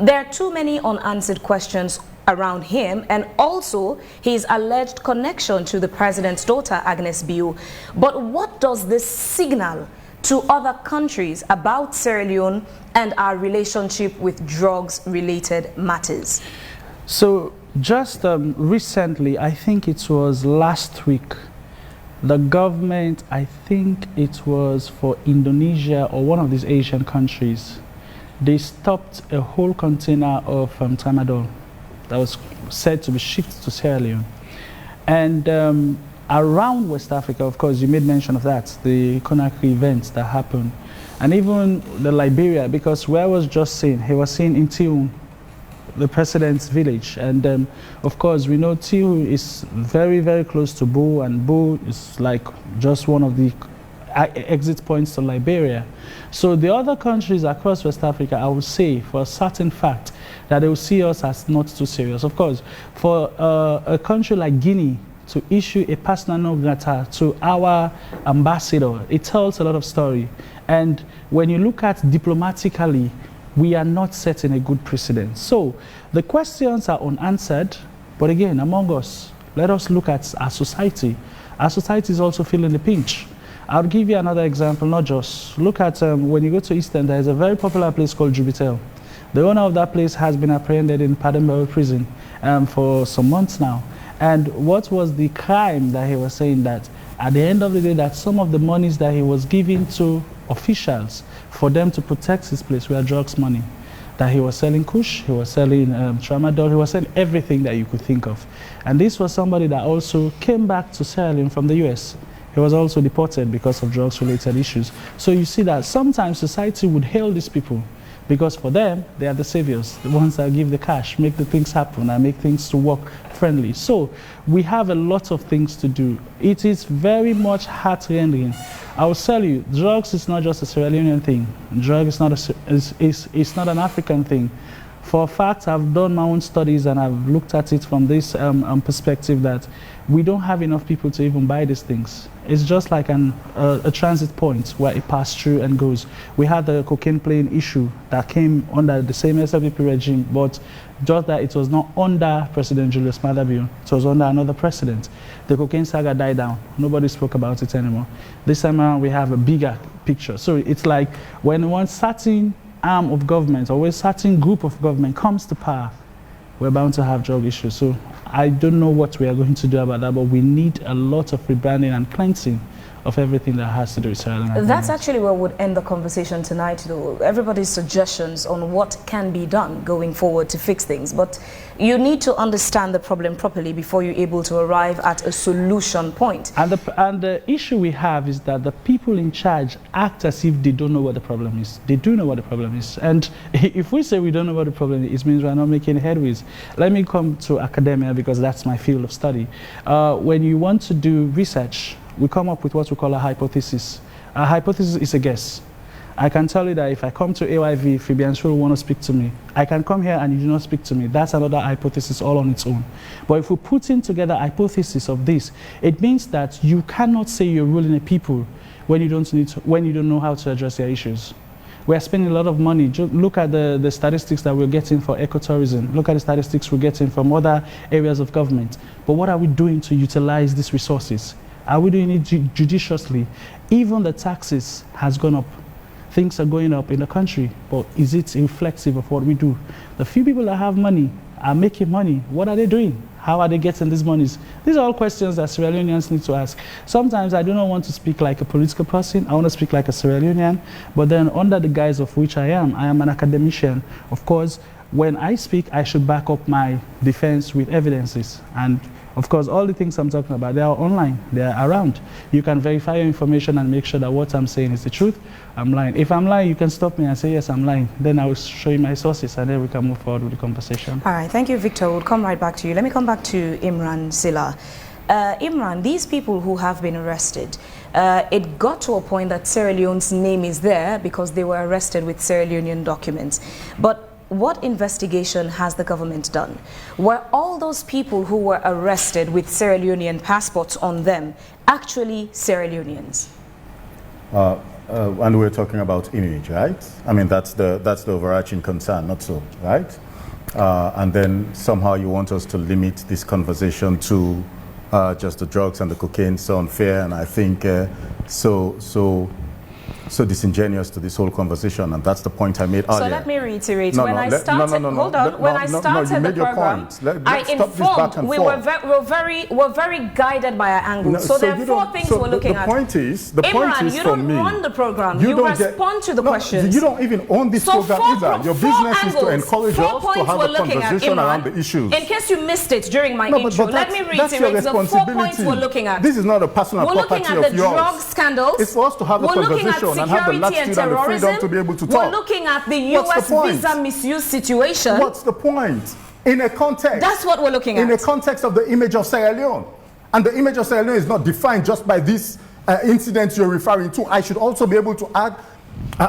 S1: There are too many unanswered questions around him, and also his alleged connection to the president's daughter, Agnes Bio. But what does this signal to other countries about Sierra Leone and our relationship with drugs-related matters?
S5: So just recently, I think it was last week, the government, I think it was for Indonesia or one of these Asian countries, they stopped a whole container of tramadol that was said to be shipped to Sierra Leone. And around West Africa, of course, you made mention of that, the Conakry events that happened. And even the Liberia, because where I was just saying, he was saying in Tiun, the president's village. And of course, we know Tiun is very, very close to Bo, and Bo is like just one of the exit points to Liberia. So the other countries across West Africa, I would say for a certain fact that they will see us as not too serious. Of course, for a country like Guinea to issue a persona non grata to our ambassador, it tells a lot of story. And when you look at diplomatically, we are not setting a good precedent. So the questions are unanswered, but again, among us, let us look at our society. Our society is also feeling the pinch. I'll give you another example, not just. Look at when you go to Eastern, there is a very popular place called Jubitel. The owner of that place has been apprehended in Pademba prison for some months now. And what was the crime that he was saying? That at the end of the day, that some of the monies that he was giving to officials for them to protect his place were drugs money. That he was selling kush, he was selling tramadol, he was selling everything that you could think of. And this was somebody that also came back to Sierra Leone from the US. He was also deported because of drugs-related issues. So you see that sometimes society would hail these people because for them, they are the saviors, the ones that give the cash, make the things happen, and make things to work friendly. So we have a lot of things to do. It is very much heart-rending. I will tell you, drugs is not just a Sierra Leonean thing. Drugs is not an African thing. For a fact, I've done my own studies and I've looked at it from this perspective that we don't have enough people to even buy these things. It's just like a transit point where it passes through and goes. We had the cocaine playing issue that came under the same SLPP regime, but just that it was not under President Julius Maada Bio, it was under another president. The cocaine saga died down. Nobody spoke about it anymore. This time around, we have a bigger picture. So it's like when one certain arm of government or a certain group of government comes to power, we're bound to have drug issues. So I don't know what we are going to do about that, but we need a lot of rebranding and cleansing of everything that has to do with Sierra Leone.
S1: That's actually where we'll end the conversation tonight, though. Everybody's suggestions on what can be done going forward to fix things. But you need to understand the problem properly before you're able to arrive at a solution point.
S5: And the issue we have is that the people in charge act as if they don't know what the problem is. They do know what the problem is. And if we say we don't know what the problem is, it means we're not making headways. Let me come to academia because that's my field of study. When you want to do research, we come up with what we call a hypothesis. A hypothesis is a guess. I can tell you that if I come to AYV, Phebean Swill want to speak to me. I can come here and you do not speak to me. That's another hypothesis all on its own. But if we put in together a hypothesis of this, it means that you cannot say you're ruling a people when you don't know how to address their issues. We are spending a lot of money. Look at the statistics that we're getting for ecotourism. Look at the statistics we're getting from other areas of government. But what are we doing to utilize these resources? Are we doing it judiciously? Even the taxes has gone up. things are going up in the country, but is it reflexive of what we do? The few people that have money are making money. What are they doing? How are they getting these monies? These are all questions that Sierra Leoneans need to ask. Sometimes I do not want to speak like a political person. I want to speak like a Sierra Leonean, but then under the guise of which I am an academician. Of course, when I speak, I should back up my defense with evidences. And of course, all the things I'm talking about, they are online, they are around. You can verify your information and make sure that what I'm saying is the truth. I'm lying. If I'm lying, you can stop me and say, yes, I'm lying. Then I will show you my sources, and then we can move forward with the conversation.
S1: All right, thank you, Victor. We'll come right back to you. Let me come back to Imran Sillah. Imran, these people who have been arrested, it got to a point that Sierra Leone's name is there because they were arrested with Sierra Leonean documents. But what investigation has the government done? Were all those people who were arrested with Sierra Leonean passports on them actually Sierra Leoneans?
S2: And we're talking about image, right? I mean, that's the overarching concern, not so, right? And then somehow you want us to limit this conversation to just the drugs and the cocaine, so unfair, and I think so disingenuous to this whole conversation, and that's the point I made earlier.
S1: So let me reiterate. When I started the program, I informed we were very guided by our angle. So there are four things we're looking at.
S2: The point is you don't
S1: run the program. You respond to the questions.
S2: You don't even own this program either. Your business is to encourage us to have a conversation around the issues.
S1: In case you missed it during my intro, let me reiterate the 4 points we're looking at.
S2: This is not a personal property of yours.
S1: We're looking at the drug scandals.
S2: It's for us to have a conversation and have the latitude and the freedom to be able to talk.
S1: We're looking at the US visa misuse situation.
S2: What's the point? In a context.
S1: That's what we're looking at.
S2: In a context of the image of Sierra Leone. And the image of Sierra Leone is not defined just by this incident you're referring to. I should also be able to add,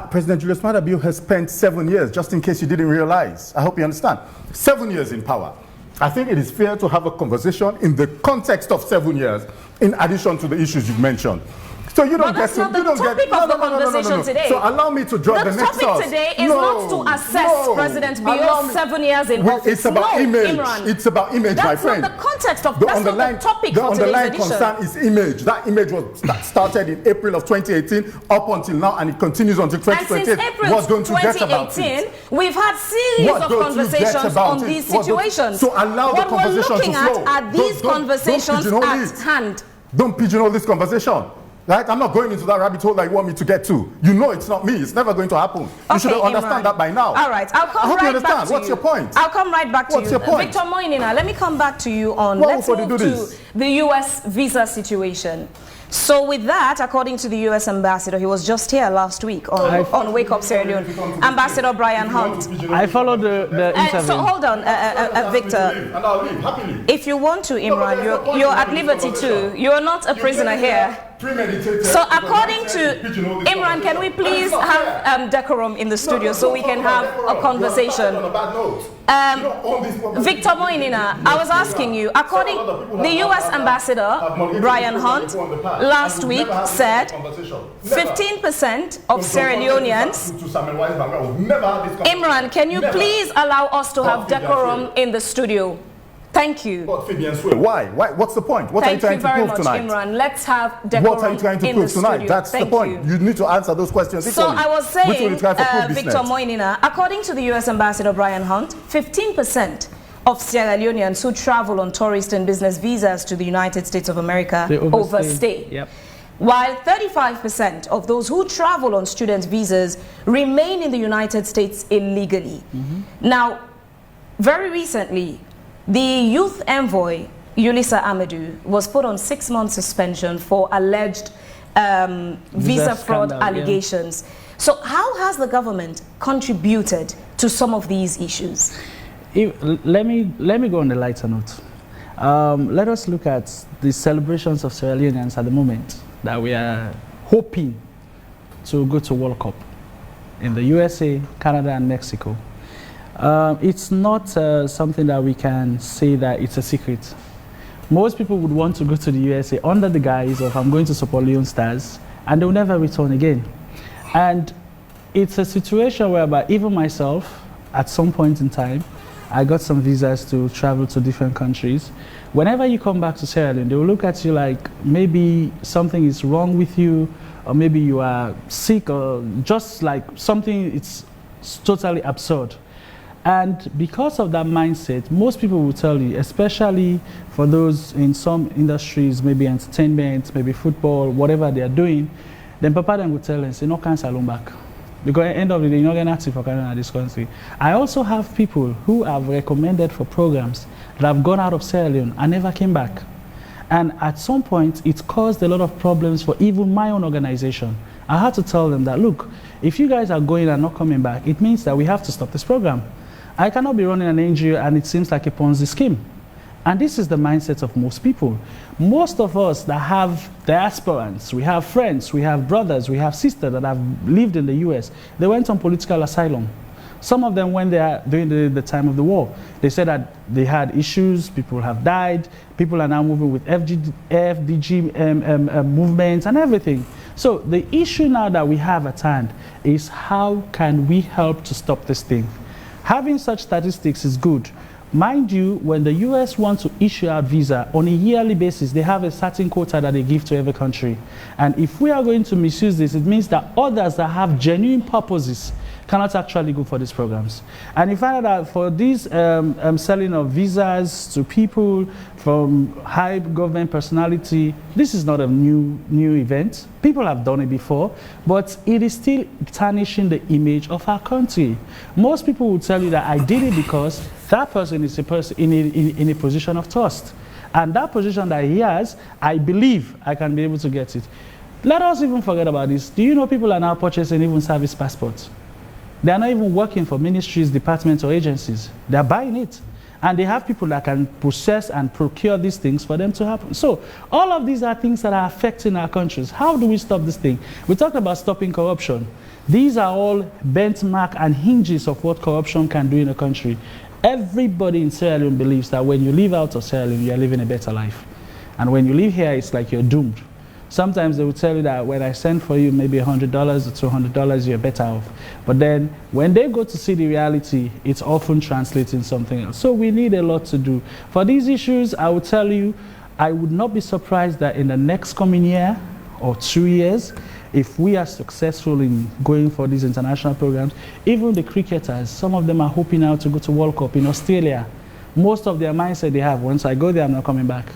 S2: President Julius Maada Bio has spent 7 years, just in case you didn't realize. I hope you understand. 7 years in power. I think it is fair to have a conversation in the context of 7 years, in addition to the issues you've mentioned. So you don't get to,
S1: the topic of the conversation today.
S2: So allow me to draw the next
S1: The topic today is not to assess President Bio's 7 years in office.
S2: It's about image.
S1: Imran.
S2: It's about image, my friend.
S1: That's not the context of, that's not the topic for today's edition.
S2: The underlying concern is image. That image was started in April of 2018 up until now, and it continues until 2028.
S1: And since April 2018, we've had series of conversations on these situations.
S2: So allow the conversation to flow.
S1: What we're looking at are these conversations at hand.
S2: Don't pigeonhole this conversation. Right? I'm not going into that rabbit hole that you want me to get to. You know it's not me. It's never going to happen. You should understand that by now.
S1: All right. I'll come right back to you.
S2: What's your point?
S1: I'll come right back to you.
S2: What's your point?
S1: Victor Moinina, let me come back to you on, let's move to the US visa situation. So with that, according to the US ambassador, he was just here last week on Wake Up Sierra Leone, Ambassador Brian Hunt.
S5: I followed the interview.
S1: So hold on, Victor.
S2: And I'll leave happily.
S1: If you want to, Imran, you're at liberty too. You're not a prisoner here. So according to Imran, can we please have decorum in the studio so we can have a conversation? Victor Moinina, I was asking you, according the US ambassador, Brian Hunt, last week said 15% of Sierra Leoneans. Imran, can you please allow us to have decorum in the studio? Thank you.
S2: Phebean Swill. Why? What's the point? What are you trying to prove tonight?
S1: Imran. Let's have decorum.
S2: What are you trying to prove tonight? That's the point. You need to answer those questions equally.
S1: So I was saying, Victor Moinina, according to the US Ambassador Brian Hunt, 15% of Sierra Leoneans who travel on tourist and business visas to the United States of America overstay.
S5: Yep.
S1: While 35% of those who travel on student visas remain in the United States illegally. Now, very recently, the youth envoy, Yulisa Amadou, was put on 6-month suspension for alleged visa fraud allegations. So how has the government contributed to some of these issues?
S5: Let me go on the lighter note. Let us look at the celebrations of Sierra Leoneans at the moment that we are hoping to go to World Cup in the USA, Canada, and Mexico. It's not something that we can say that it's a secret. Most people would want to go to the USA under the guise of I'm going to support Leone Stars, and they'll never return again. And it's a situation whereby even myself, at some point in time, I got some visas to travel to different countries. Whenever you come back to Sierra Leone, they will look at you like maybe something is wrong with you, or maybe you are sick, or just like something, it's totally absurd. And because of that mindset, most people will tell you, especially for those in some industries, maybe entertainment, maybe football, whatever they are doing, then Papa then will tell them, say, no cancer, loan back. Because at the end of the day, you're not going to active for Canada in this country. I also have people who have recommended for programs that have gone out of Sierra Leone and never came back. And at some point, it caused a lot of problems for even my own organization. I had to tell them that, look, if you guys are going and not coming back, it means that we have to stop this program. I cannot be running an NGO and it seems like a Ponzi scheme. And this is the mindset of most people. Most of us that have diasporans, we have friends, we have brothers, we have sisters that have lived in the US, they went on political asylum. Some of them went there during the time of the war. They said that they had issues, people have died, people are now moving with FDG movements and everything. So the issue now that we have at hand is how can we help to stop this thing? Having such statistics is good. Mind you, when the US wants to issue out visa on a yearly basis, they have a certain quota that they give to every country. And if we are going to misuse this, it means that others that have genuine purposes cannot actually go for these programs. And you find out that for these selling of visas to people from high government personality, this is not a new event. People have done it before, but it is still tarnishing the image of our country. Most people will tell you that I did it because that person is a person in a position of trust. And that position that he has, I believe I can be able to get it. Let us even forget about this. Do you know people are now purchasing even service passports? They are not even working for ministries, departments, or agencies. They are buying it. And they have people that can process and procure these things for them to happen. So all of these are things that are affecting our countries. How do we stop this thing? We talked about stopping corruption. These are all benchmark and hinges of what corruption can do in a country. Everybody in Sierra Leone believes that when you live out of Sierra Leone, you are living a better life. And when you live here, it's like you're doomed. Sometimes they will tell you that when I send for you maybe $100 or $200, you're better off. But then when they go to see the reality, it's often translating something else. So we need a lot to do. For these issues, I will tell you, I would not be surprised that in the next coming year or 2 years, if we are successful in going for these international programs, even the cricketers, some of them are hoping now to go to World Cup in Australia. Most of their mindset they have, once I go there, I'm not coming back.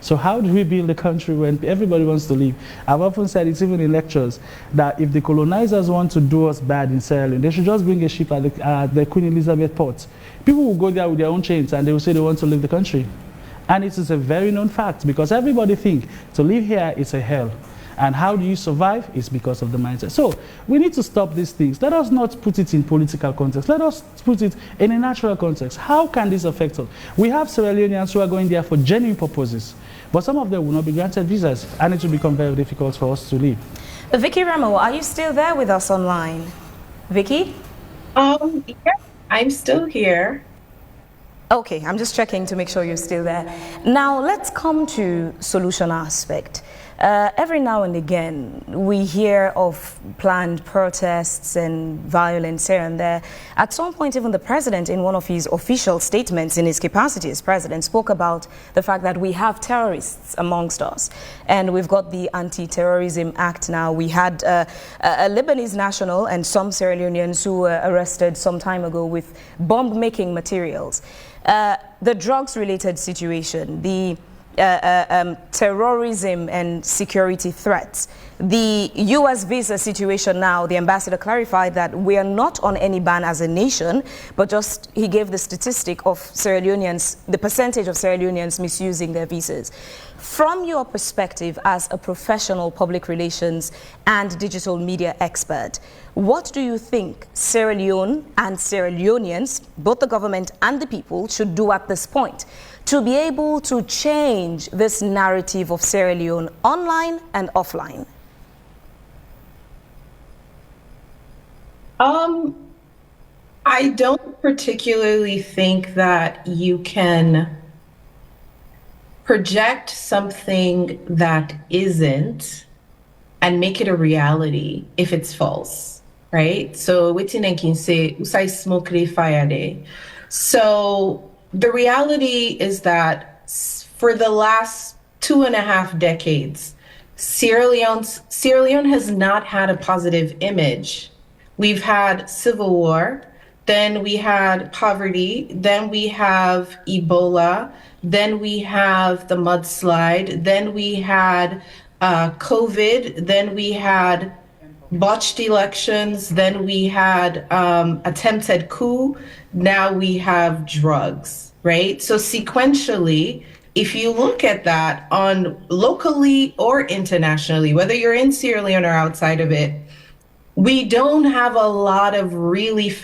S5: So how do we build a country when everybody wants to leave? I've often said, it's even in lectures, that if the colonizers want to do us bad in Sierra Leone, they should just bring a ship at the Queen Elizabeth port. People will go there with their own chains and they will say they want to leave the country. And it is a very known fact, because everybody thinks to live here is a hell. And how do you survive? It's because of the mindset. So we need to stop these things. Let us not put it in political context. Let us put it in a natural context. How can this affect us? We have Sierra Leoneans who are going there for genuine purposes, but some of them will not be granted visas, and it will become very difficult for us to leave.
S1: Vickie Remoe, are you still there with us online? Vickie?
S3: Yeah, I'm still here.
S1: Okay, I'm just checking to make sure you're still there. Now, let's come to solution aspect. Every now and again, we hear of planned protests and violence here and there. At some point, even the president, in one of his official statements in his capacity as president, spoke about the fact that we have terrorists amongst us. And we've got the Anti-Terrorism Act now. We had a Lebanese national and some Sierra Leoneans who were arrested some time ago with bomb-making materials. The drugs-related situation, the terrorism and security threats. The US visa situation now, the ambassador clarified that we are not on any ban as a nation, but just he gave the statistic of Sierra Leoneans, the percentage of Sierra Leoneans misusing their visas. From your perspective as a professional public relations and digital media expert, what do you think Sierra Leone and Sierra Leoneans, both the government and the people, should do at this point to be able to change this narrative of Sierra Leone online and offline?
S3: I don't particularly think that you can project something that isn't and make it a reality if it's false, right? So within can say usai smoke fire day. So the reality is that for the last 2.5 decades, Sierra Leone has not had a positive image. We've had civil war, then we had poverty, then we have Ebola, then we have the mudslide, then we had COVID, then we had botched elections, then we had attempted coup, now we have drugs, right? So sequentially, if you look at that on locally or internationally, whether you're in Sierra Leone or outside of it, we don't have a lot of really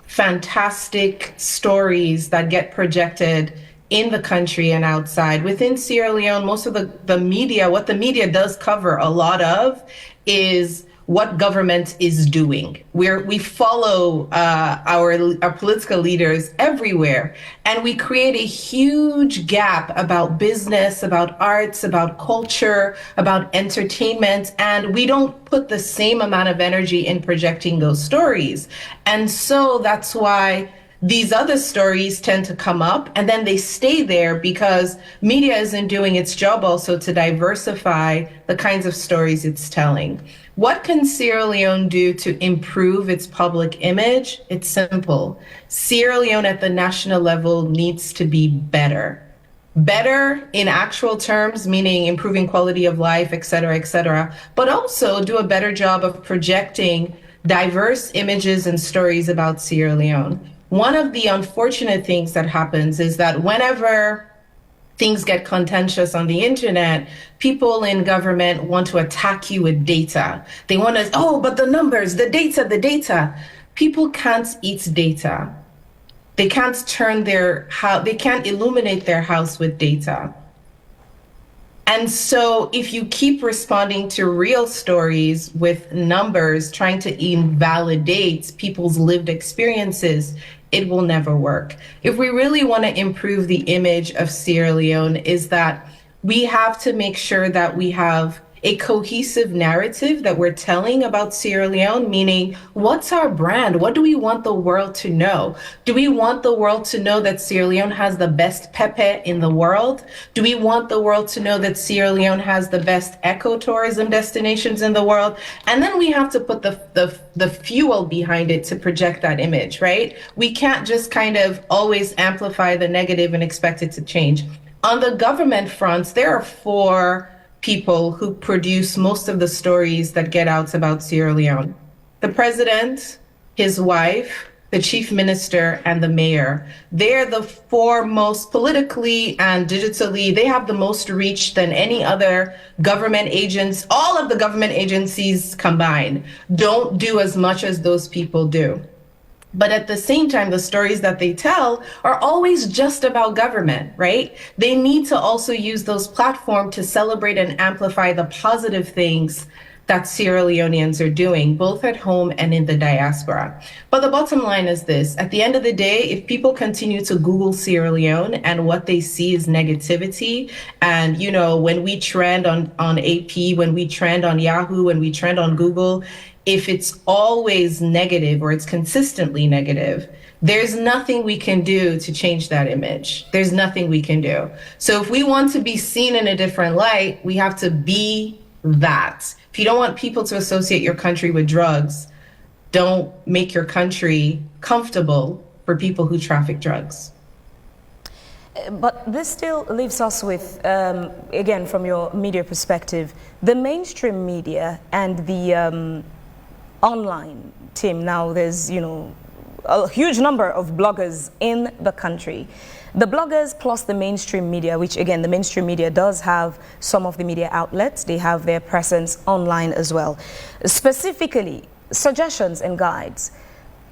S3: fantastic stories that get projected in the country and outside. Within Sierra Leone, most of the media, what the media does cover a lot of is what government is doing. We follow our political leaders everywhere, and we create a huge gap about business, about arts, about culture, about entertainment, and we don't put the same amount of energy in projecting those stories. And so that's why these other stories tend to come up and then they stay there because media isn't doing its job also to diversify the kinds of stories it's telling. What can Sierra Leone do to improve its public image? It's simple. Sierra Leone at the national level needs to be better. Better in actual terms, meaning improving quality of life, et cetera, but also do a better job of projecting diverse images and stories about Sierra Leone. One of the unfortunate things that happens is that whenever things get contentious on the internet, people in government want to attack you with data. They want to, oh, but the numbers, the data. People can't eat data. They can't turn their house, they can't illuminate their house with data. And so if you keep responding to real stories with numbers, trying to invalidate people's lived experiences, it will never work. If we really want to improve the image of Sierra Leone, is that we have to make sure that we have a cohesive narrative that we're telling about Sierra Leone, meaning what's our brand? What do we want the world to know? Do we want the world to know that Sierra Leone has the best pepe in the world? Do we want the world to know that Sierra Leone has the best ecotourism destinations in the world? And then we have to put the fuel behind it to project that image, right? We can't just kind of always amplify the negative and expect it to change. On the government fronts, there are 4 people who produce most of the stories that get out about Sierra Leone. The president, his wife, the chief minister, and the mayor. They're the 4 most politically and digitally, they have the most reach than any other government agents. All of the government agencies combined don't do as much as those people do. But at the same time, the stories that they tell are always just about government, right? They need to also use those platforms to celebrate and amplify the positive things that Sierra Leoneans are doing, both at home and in the diaspora. But the bottom line is this: at the end of the day, if people continue to Google Sierra Leone and what they see is negativity, and you know, when we trend on AP, when we trend on Yahoo, when we trend on Google, if it's always negative or it's consistently negative, there's nothing we can do to change that image. There's nothing we can do. So if we want to be seen in a different light, we have to be that. If you don't want people to associate your country with drugs, don't make your country comfortable for people who traffic drugs.
S1: But this still leaves us with, again, from your media perspective, the mainstream media and the online team. Now there's, you know, a huge number of bloggers in the country. The bloggers plus the mainstream media, which again, the mainstream media does have some of the media outlets. They have their presence online as well. Specifically, suggestions and guides.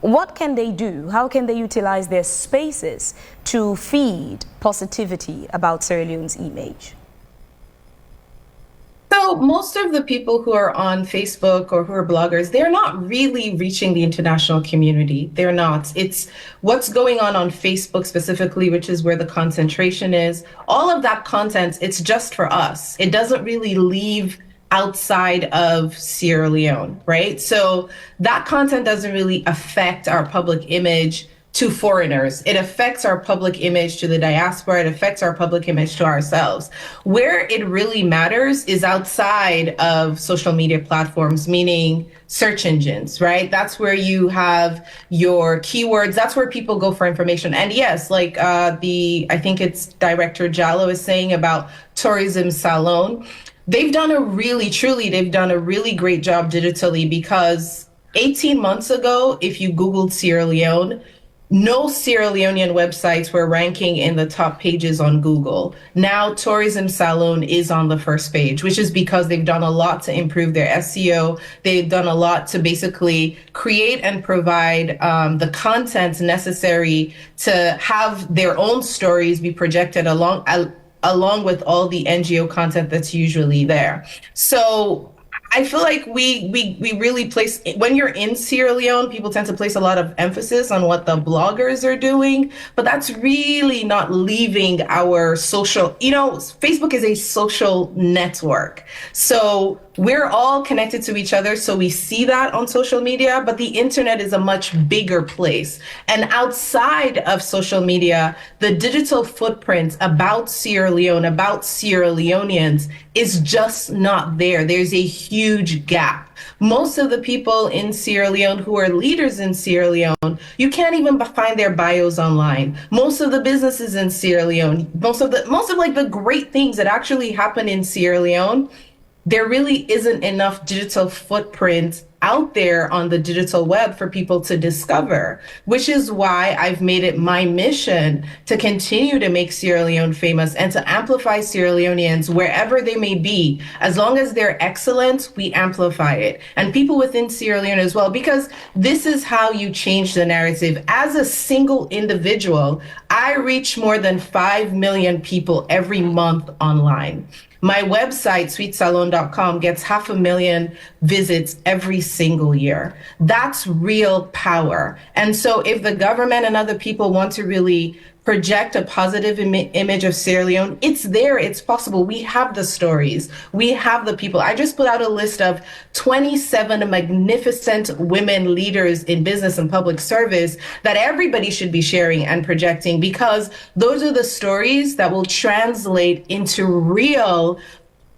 S1: What can they do? How can they utilize their spaces to feed positivity about Sierra Leone's image?
S3: So most of the people who are on Facebook or who are bloggers, they're not really reaching the international community. They're not. It's what's going on Facebook specifically, which is where the concentration is. All of that content, it's just for us. It doesn't really leave outside of Sierra Leone, right? So that content doesn't really affect our public image to foreigners. It affects our public image to the diaspora. It affects our public image to ourselves. Where it really matters is outside of social media platforms, meaning search engines, right? That's where you have your keywords. That's where people go for information. And yes, like I think it's Director Jallo is saying about Tourism Salon. They've done a really great job digitally, because 18 months ago, if you Googled Sierra Leone, no Sierra Leonean websites were ranking in the top pages on Google. Now Tourism Salon is on the first page, which is because they've done a lot to improve their SEO. They've done a lot to basically create and provide the content necessary to have their own stories be projected along with all the NGO content that's usually there. So I feel like we really place, when you're in Sierra Leone, people tend to place a lot of emphasis on what the bloggers are doing, but that's really not leaving our social, Facebook is a social network. So we're all connected to each other, so we see that on social media, but the internet is a much bigger place. And outside of social media, the digital footprint about Sierra Leone, about Sierra Leoneans, is just not there. There's a huge gap. Most of the people in Sierra Leone who are leaders in Sierra Leone, you can't even find their bios online. Most of the businesses in Sierra Leone, most of like the great things that actually happen in Sierra Leone, there really isn't enough digital footprint out there on the digital web for people to discover, which is why I've made it my mission to continue to make Sierra Leone famous and to amplify Sierra Leoneans wherever they may be. As long as they're excellent, we amplify it. And people within Sierra Leone as well, because this is how you change the narrative. As a single individual, I reach more than 5 million people every month online. My website, sweetsalon.com, gets 500,000 visits every single year. That's real power. And so if the government and other people want to really project a positive image of Sierra Leone, it's there, it's possible. We have the stories, we have the people. I just put out a list of 27 magnificent women leaders in business and public service that everybody should be sharing and projecting, because those are the stories that will translate into real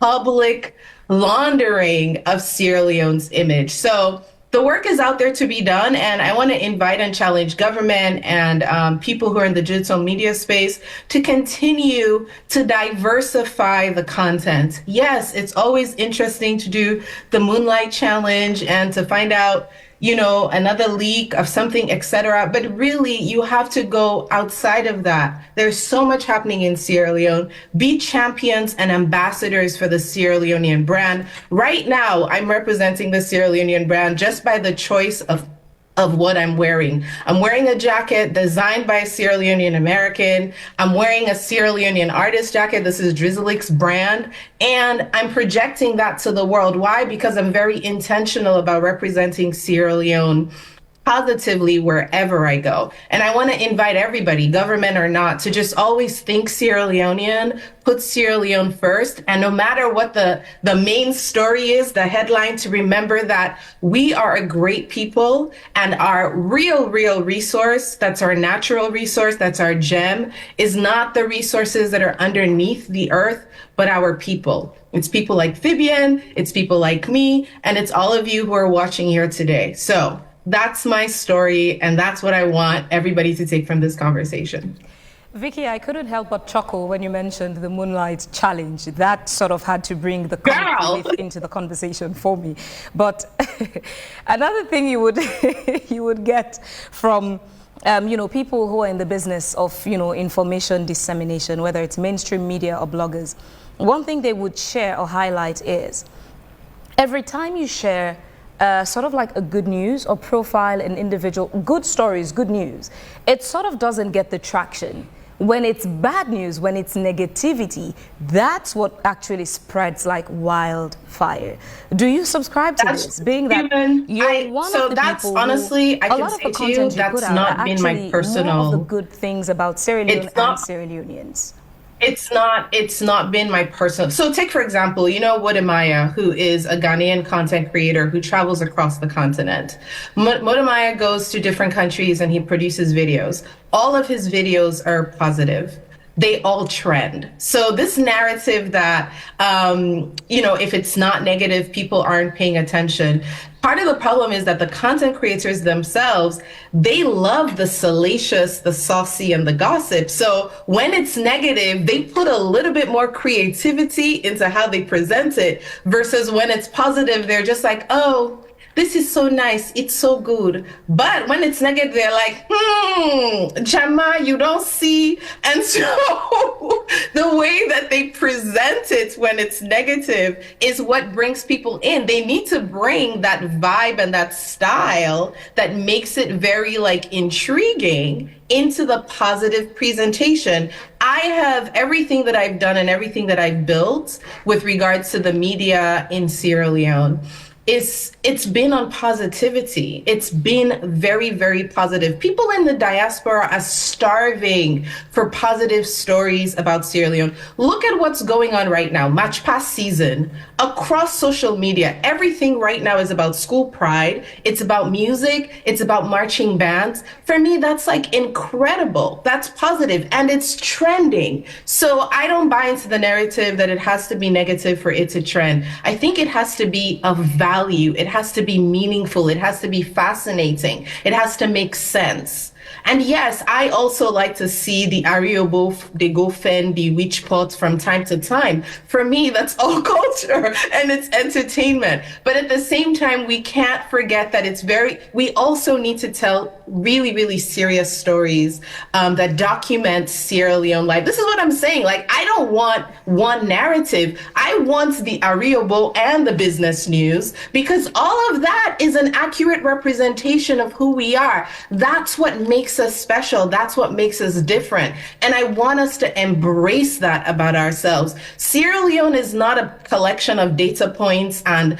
S3: public laundering of Sierra Leone's image. So the work is out there to be done, and I want to invite and challenge government and people who are in the digital media space to continue to diversify the content. Yes, it's always interesting to do the Moonlight Challenge and to find out, another leak of something, etc. But really, you have to go outside of that. There's so much happening in Sierra Leone. Be champions and ambassadors for the Sierra Leonean brand. Right now, I'm representing the Sierra Leonean brand just by the choice of what I'm wearing. I'm wearing a jacket designed by a Sierra Leonean American. I'm wearing a Sierra Leonean artist jacket. This is Drizzleix brand. And I'm projecting that to the world. Why? Because I'm very intentional about representing Sierra Leone positively wherever I go. And I want to invite everybody, government or not, to just always think Sierra Leonean, put Sierra Leone first. And no matter what the main story is, the headline, to remember that we are a great people, and our real resource, that's our natural resource, that's our gem, is not the resources that are underneath the earth, but our people. It's people like Phebean, it's people like me, and it's all of you who are watching here today. So that's my story, and that's what I want everybody to take from this conversation.
S1: Vickie, I couldn't help but chuckle when you mentioned the Moonlight Challenge. That sort of had to bring the comic relief into the conversation for me. But another thing you would you would get from people who are in the business of information dissemination, whether it's mainstream media or bloggers, one thing they would share or highlight is every time you share sort of like a good news or profile an individual, good stories, good news, it sort of doesn't get the traction. When it's bad news, when it's negativity, that's what actually spreads like wildfire. Do you subscribe to this? Being that you're one of the people
S3: honestly, I can say to you, that's not been my personal.
S1: More of the good things about Sierra Leone and Sierra Leoneans.
S3: It's not been my personal. So take, for example, you know, Wodemaya, who is a Ghanaian content creator who travels across the continent. Wodemaya goes to different countries and he produces videos. All of his videos are positive. They all trend. So this narrative that, you know, if it's not negative, people aren't paying attention. Part of the problem is that the content creators themselves, they love the salacious, the saucy, and the gossip. So when it's negative, they put a little bit more creativity into how they present it versus when it's positive, they're just like, oh, this is so nice, it's so good. But when it's negative, they're like, Jama, you don't see. And so the way that they present it when it's negative is what brings people in. They need to bring that vibe and that style that makes it very like intriguing into the positive presentation. I have everything that I've done and everything that I've built with regards to the media in Sierra Leone. It's been on positivity. It's been very, very positive. People in the diaspora are starving for positive stories about Sierra Leone. Look at what's going on right now. Match Pass season across social media. Everything right now is about school pride. It's about music. It's about marching bands. For me, that's like incredible. That's positive and it's trending. So I don't buy into the narrative that it has to be negative for it to trend. I think it has to be of value. It has to be meaningful. It has to be fascinating. It has to make sense. And yes, I also like to see the Ariobo, they go fend the witch pots from time to time. For me, that's all culture and it's entertainment. But at the same time, we can't forget that we also need to tell really, really serious stories that document Sierra Leone life. This is what I'm saying. Like, I don't want one narrative. I want the Ariobo and the business news because all of that is an accurate representation of who we are. That's what makes us special. That's what makes us different. And I want us to embrace that about ourselves. Sierra Leone is not a collection of data points and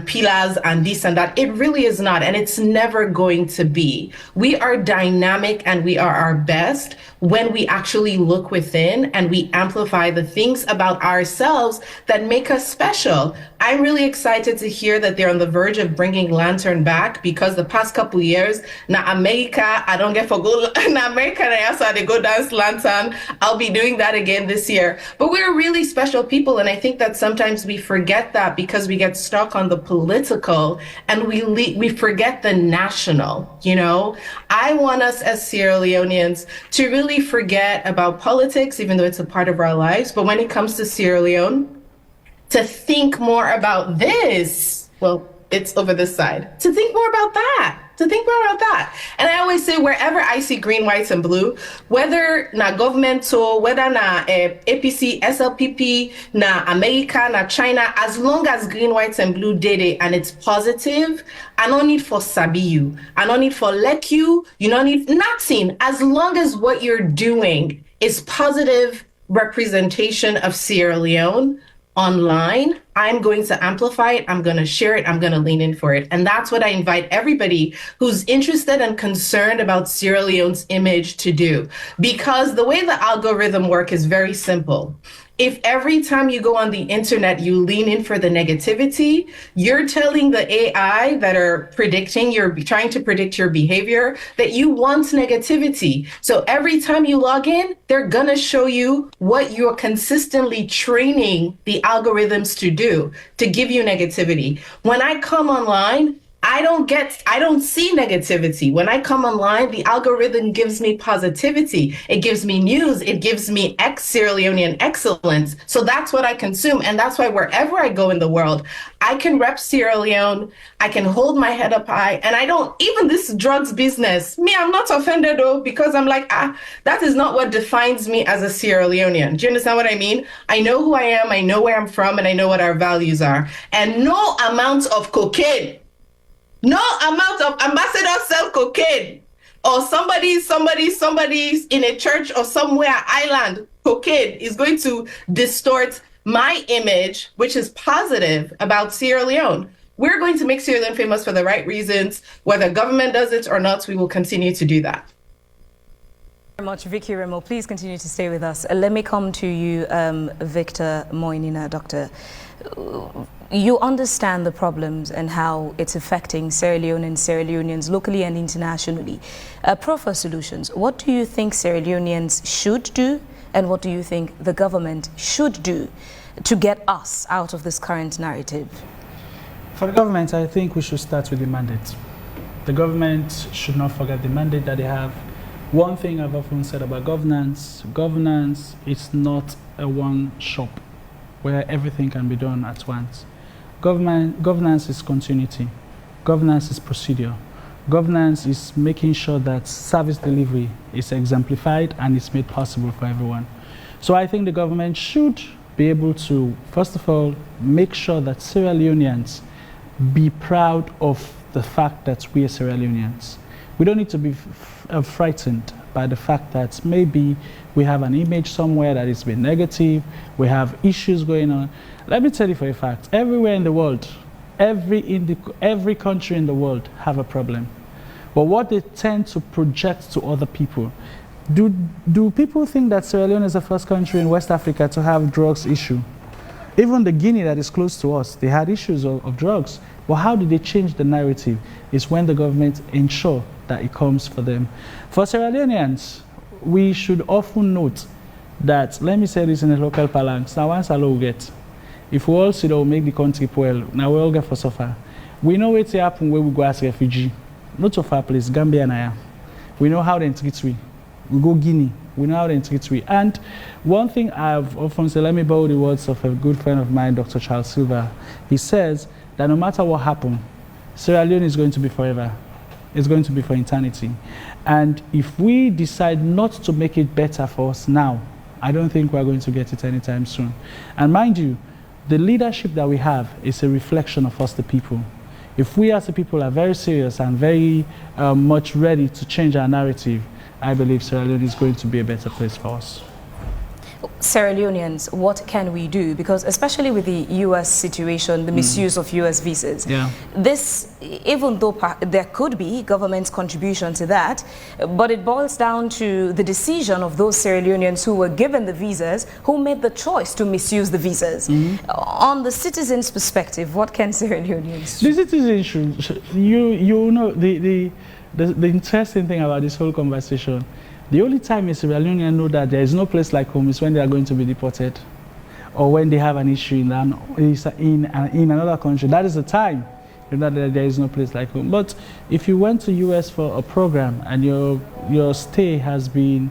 S3: pillars and this and that. It really is not. And it's never going to be. We are dynamic and we are our best when we actually look within and we amplify the things about ourselves that make us special. I'm really excited to hear that they're on the verge of bringing Lantern back because the past couple of years, na America, I don't get for go, na America, they go dance Lantern. I'll be doing that again this year. But we're really special people. And I think that sometimes we forget that because we get stuck on the political and we forget the national, you know? I want us as Sierra Leoneans to really forget about politics, even though it's a part of our lives. But when it comes to Sierra Leone, to think more about this, well, it's over this side, to think more about that. And I always say, wherever I see green, whites, and blue, whether na governmental, whether na APC, SLPP, na America, na China, as long as green, whites, and blue did it and it's positive, I don't need for sabi you. I don't need for let you. You don't need nothing. As long as what you're doing is positive representation of Sierra Leone online, I'm going to amplify it, I'm going to share it, I'm going to lean in for it. And that's what I invite everybody who's interested and concerned about Sierra Leone's image to do. Because the way the algorithm works is very simple. If every time you go on the internet, you lean in for the negativity, you're telling the AI that are trying to predict your behavior that you want negativity. So every time you log in, they're going to show you what you're consistently training the algorithms to do, to give you negativity. When I come online, I don't see negativity. When I come online, the algorithm gives me positivity. It gives me news. It gives me Sierra Leonean excellence. So that's what I consume. And that's why wherever I go in the world, I can rep Sierra Leone. I can hold my head up high. And even this drugs business, I'm not offended though, because I'm like, that is not what defines me as a Sierra Leonean. Do you understand what I mean? I know who I am. I know where I'm from, and I know what our values are. And no amount of cocaine, no amount of ambassador sell cocaine or somebody's in a church or somewhere island cocaine is going to distort my image, which is positive about Sierra Leone. We're going to make Sierra Leone famous for the right reasons. Whether government does it or not, we will continue to do that.
S1: Very much, Vickie Remoe. Please continue to stay with us. Let me come to you, Victor Moinina, Doctor. You understand the problems and how it's affecting Sierra Leone and Sierra Leoneans locally and internationally. Proffer solutions. What do you think Sierra Leoneans should do, and what do you think the government should do to get us out of this current narrative?
S5: For the government, I think we should start with the mandate. The government should not forget the mandate that they have. One thing I've often said about governance is not a one shop where everything can be done at once. Governance is continuity. Governance is procedure. Governance is making sure that service delivery is exemplified and is made possible for everyone. So I think the government should be able to, first of all, make sure that Sierra Leoneans be proud of the fact that we are Sierra Leoneans. We don't need to be frightened by the fact that maybe we have an image somewhere that is been negative, we have issues going on. Let me tell you for a fact, everywhere in the world, every country in the world have a problem. But what they tend to project to other people, do people think that Sierra Leone is the first country in West Africa to have drugs issue? Even the Guinea that is close to us, they had issues of drugs. But how did they change the narrative? It's when the government ensure that it comes for them. For Sierra Leoneans, we should often note that, let me say this in a local parlance, now once all get, if we all sit down, make the country well, now we all get for suffer. We know what's happen where we go as refugee. Not of our place, Gambia and I. We know how they treat we. We go Guinea, we know how they treat we. And one thing I've often said, let me borrow the words of a good friend of mine, Dr. Charles Silver. He says that no matter what happens, Sierra Leone is going to be forever. It's going to be for eternity. And if we decide not to make it better for us now, I don't think we're going to get it anytime soon. And mind you, the leadership that we have is a reflection of us, the people. If we as the people are very serious and very much ready to change our narrative, I believe Sierra Leone is going to be a better place for us.
S1: Sierra Leoneans, what can we do? Because especially with the U.S. situation, the misuse of U.S. visas, this, even though there could be government's contribution to that, but it boils down to the decision of those Sierra Leoneans who were given the visas, who made the choice to misuse the visas. On the citizens' perspective, what can Sierra Leoneans do?
S5: The citizens, you know, the interesting thing about this whole conversation, the only time a Sierra Leonean know that there is no place like home is when they are going to be deported, or when they have an issue in another country. That is the time you know that there is no place like home. But if you went to US for a program and your stay has been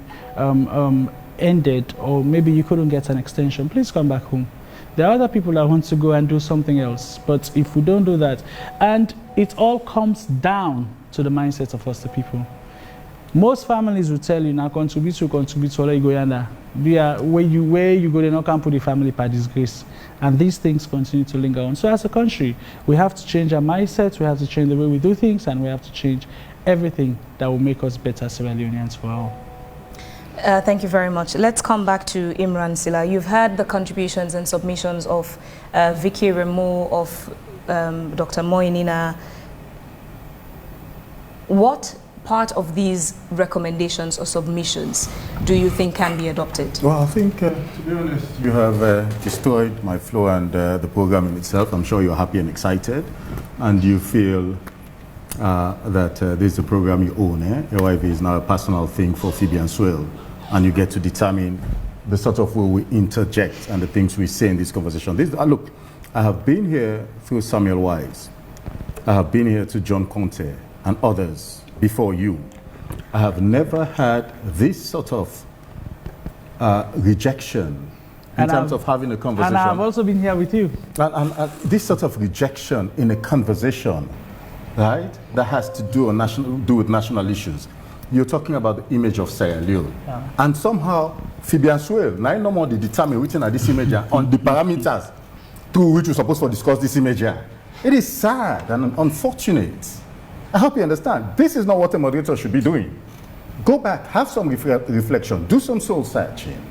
S5: ended, or maybe you couldn't get an extension, please come back home. There are other people that want to go and do something else. But if we don't do that, and it all comes down to the mindset of us, the people. Most families will tell you, now contribute to all you go yonder. Where you go, they not can put the family by disgrace. And these things continue to linger on. So as a country, we have to change our mindset, we have to change the way we do things, and we have to change everything that will make us better Sierra Leoneans for all.
S1: Thank you very much. Let's come back to Imran Sillah. You've heard the contributions and submissions of Vickie Remoe, of Dr. Moinina. What part of these recommendations or submissions do you think can be adopted?
S2: Well, I think, to be honest, you have destroyed my flow and the program in itself. I'm sure you're happy and excited, and you feel that this is a program you own. AYV is now a personal thing for Phebean Swill, and you get to determine the sort of way we interject and the things we say in this conversation. Look, I have been here through Samuel Wise. I have been here to John Conte and others before you. I have never had this sort of rejection in terms of having a conversation.
S5: And I've also been here with you.
S2: And this sort of rejection in a conversation, right, that has to do with national issues. You're talking about the image of Sierra Leone. And somehow, Phebean Swill, now no more determine which are this image on the parameters through which we're supposed to discuss this image. It is sad and unfortunate. I hope you understand. This is not what a moderator should be doing. Go back, have some reflection, do some soul searching.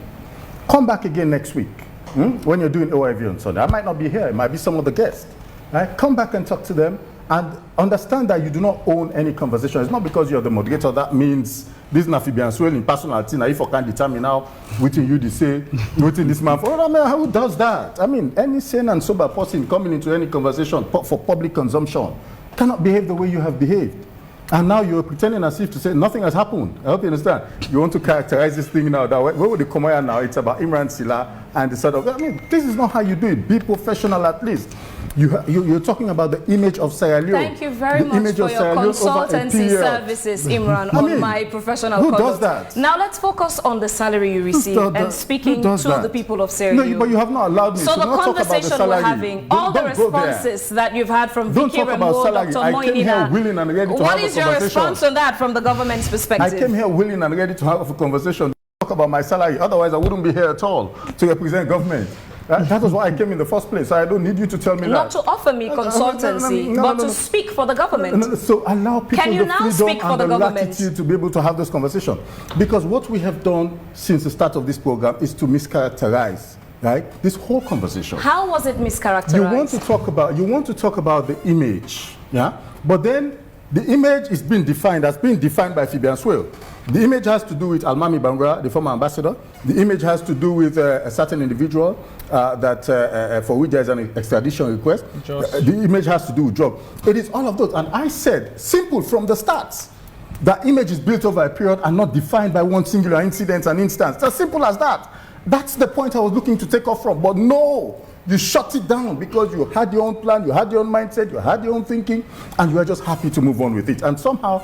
S2: Come back again next week when you're doing AYV on Sunday. I might not be here, it might be some of the guests. Right? Come back and talk to them And understand that you do not own any conversation. It's not because you're the moderator that means this is not Phebean Swill in personality. Now, if I can determine now within you to say, within this man, for, I mean, who does that? I mean, any sane and sober person coming into any conversation for public consumption cannot behave the way you have behaved. And now you're pretending as if to say nothing has happened. I hope you understand. You want to characterize this thing now. That where would they come here now? It's about Imran Sillah and the sort of, I mean, this is not how you do it. Be professional at least. You're talking about the image of Sierra Leone.
S1: Thank you very much for your consultancy services, Imran, on my professional
S2: Who
S1: conduct.
S2: does that?
S1: Now let's focus on the salary you receive and speaking to the people of Sierra Leone.
S2: No, but you have not allowed me
S1: so
S2: to
S1: the
S2: not
S1: conversation
S2: talk about the
S1: we're
S2: salary.
S1: having, all the responses that you've had from Vickie Remoe, Dr.
S2: I came here willing and ready to have a conversation.
S1: What is your response on that from the government's perspective?
S2: I came here willing and ready to have a conversation, talk about my salary. Otherwise, I wouldn't be here at all to represent government. That was why I came in the first place. So I don't need you to tell me that.
S1: Not to offer me consultancy, but to speak for the government.
S2: So allow people the freedom and the latitude to be able to have this conversation. Because what we have done since the start of this program is to mischaracterize, right, this whole conversation.
S1: How was it mischaracterized?
S2: You want to talk about the image, yeah? But then the image is being defined as being defined by Phebean Swill. The image has to do with Almami Bangura, the former ambassador. The image has to do with a certain individual for which there is an extradition request. The image has to do with job. It is all of those. And I said, simple from the start, that image is built over a period and not defined by one singular incident and instance. It's as simple as that. That's the point I was looking to take off from. But no, you shut it down because you had your own plan, you had your own mindset, you had your own thinking, and you were just happy to move on with it. And somehow,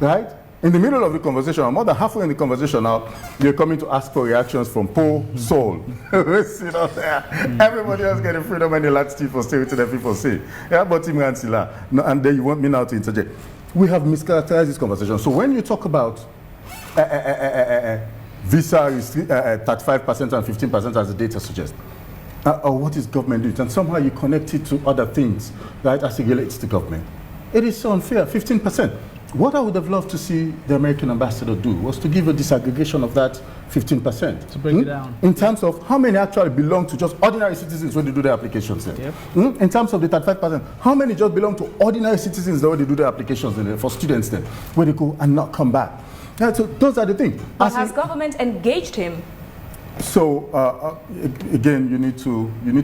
S2: right, in the middle of the conversation, or more than halfway in the conversation now, you're coming to ask for reactions from poor soul. Everybody else getting freedom and the latitude for saying what the people say. Yeah, but Imran Sillah, no, and then you want me now to interject. We have mischaracterized this conversation. So when you talk about visa is 35% and 15% as the data suggests, or what is government doing? And somehow you connect it to other things, right, as it relates to government. It is so unfair, 15%. What I would have loved to see the American ambassador do was to give a disaggregation of that 15%.
S5: To break it down.
S2: In terms of how many actually belong to just ordinary citizens when they do their applications there. Yep. In terms of the 35%, how many just belong to ordinary citizens when they do their applications there, for students then, where they go and not come back. Yeah, so those are the things.
S1: But has government engaged him?
S2: So again, you need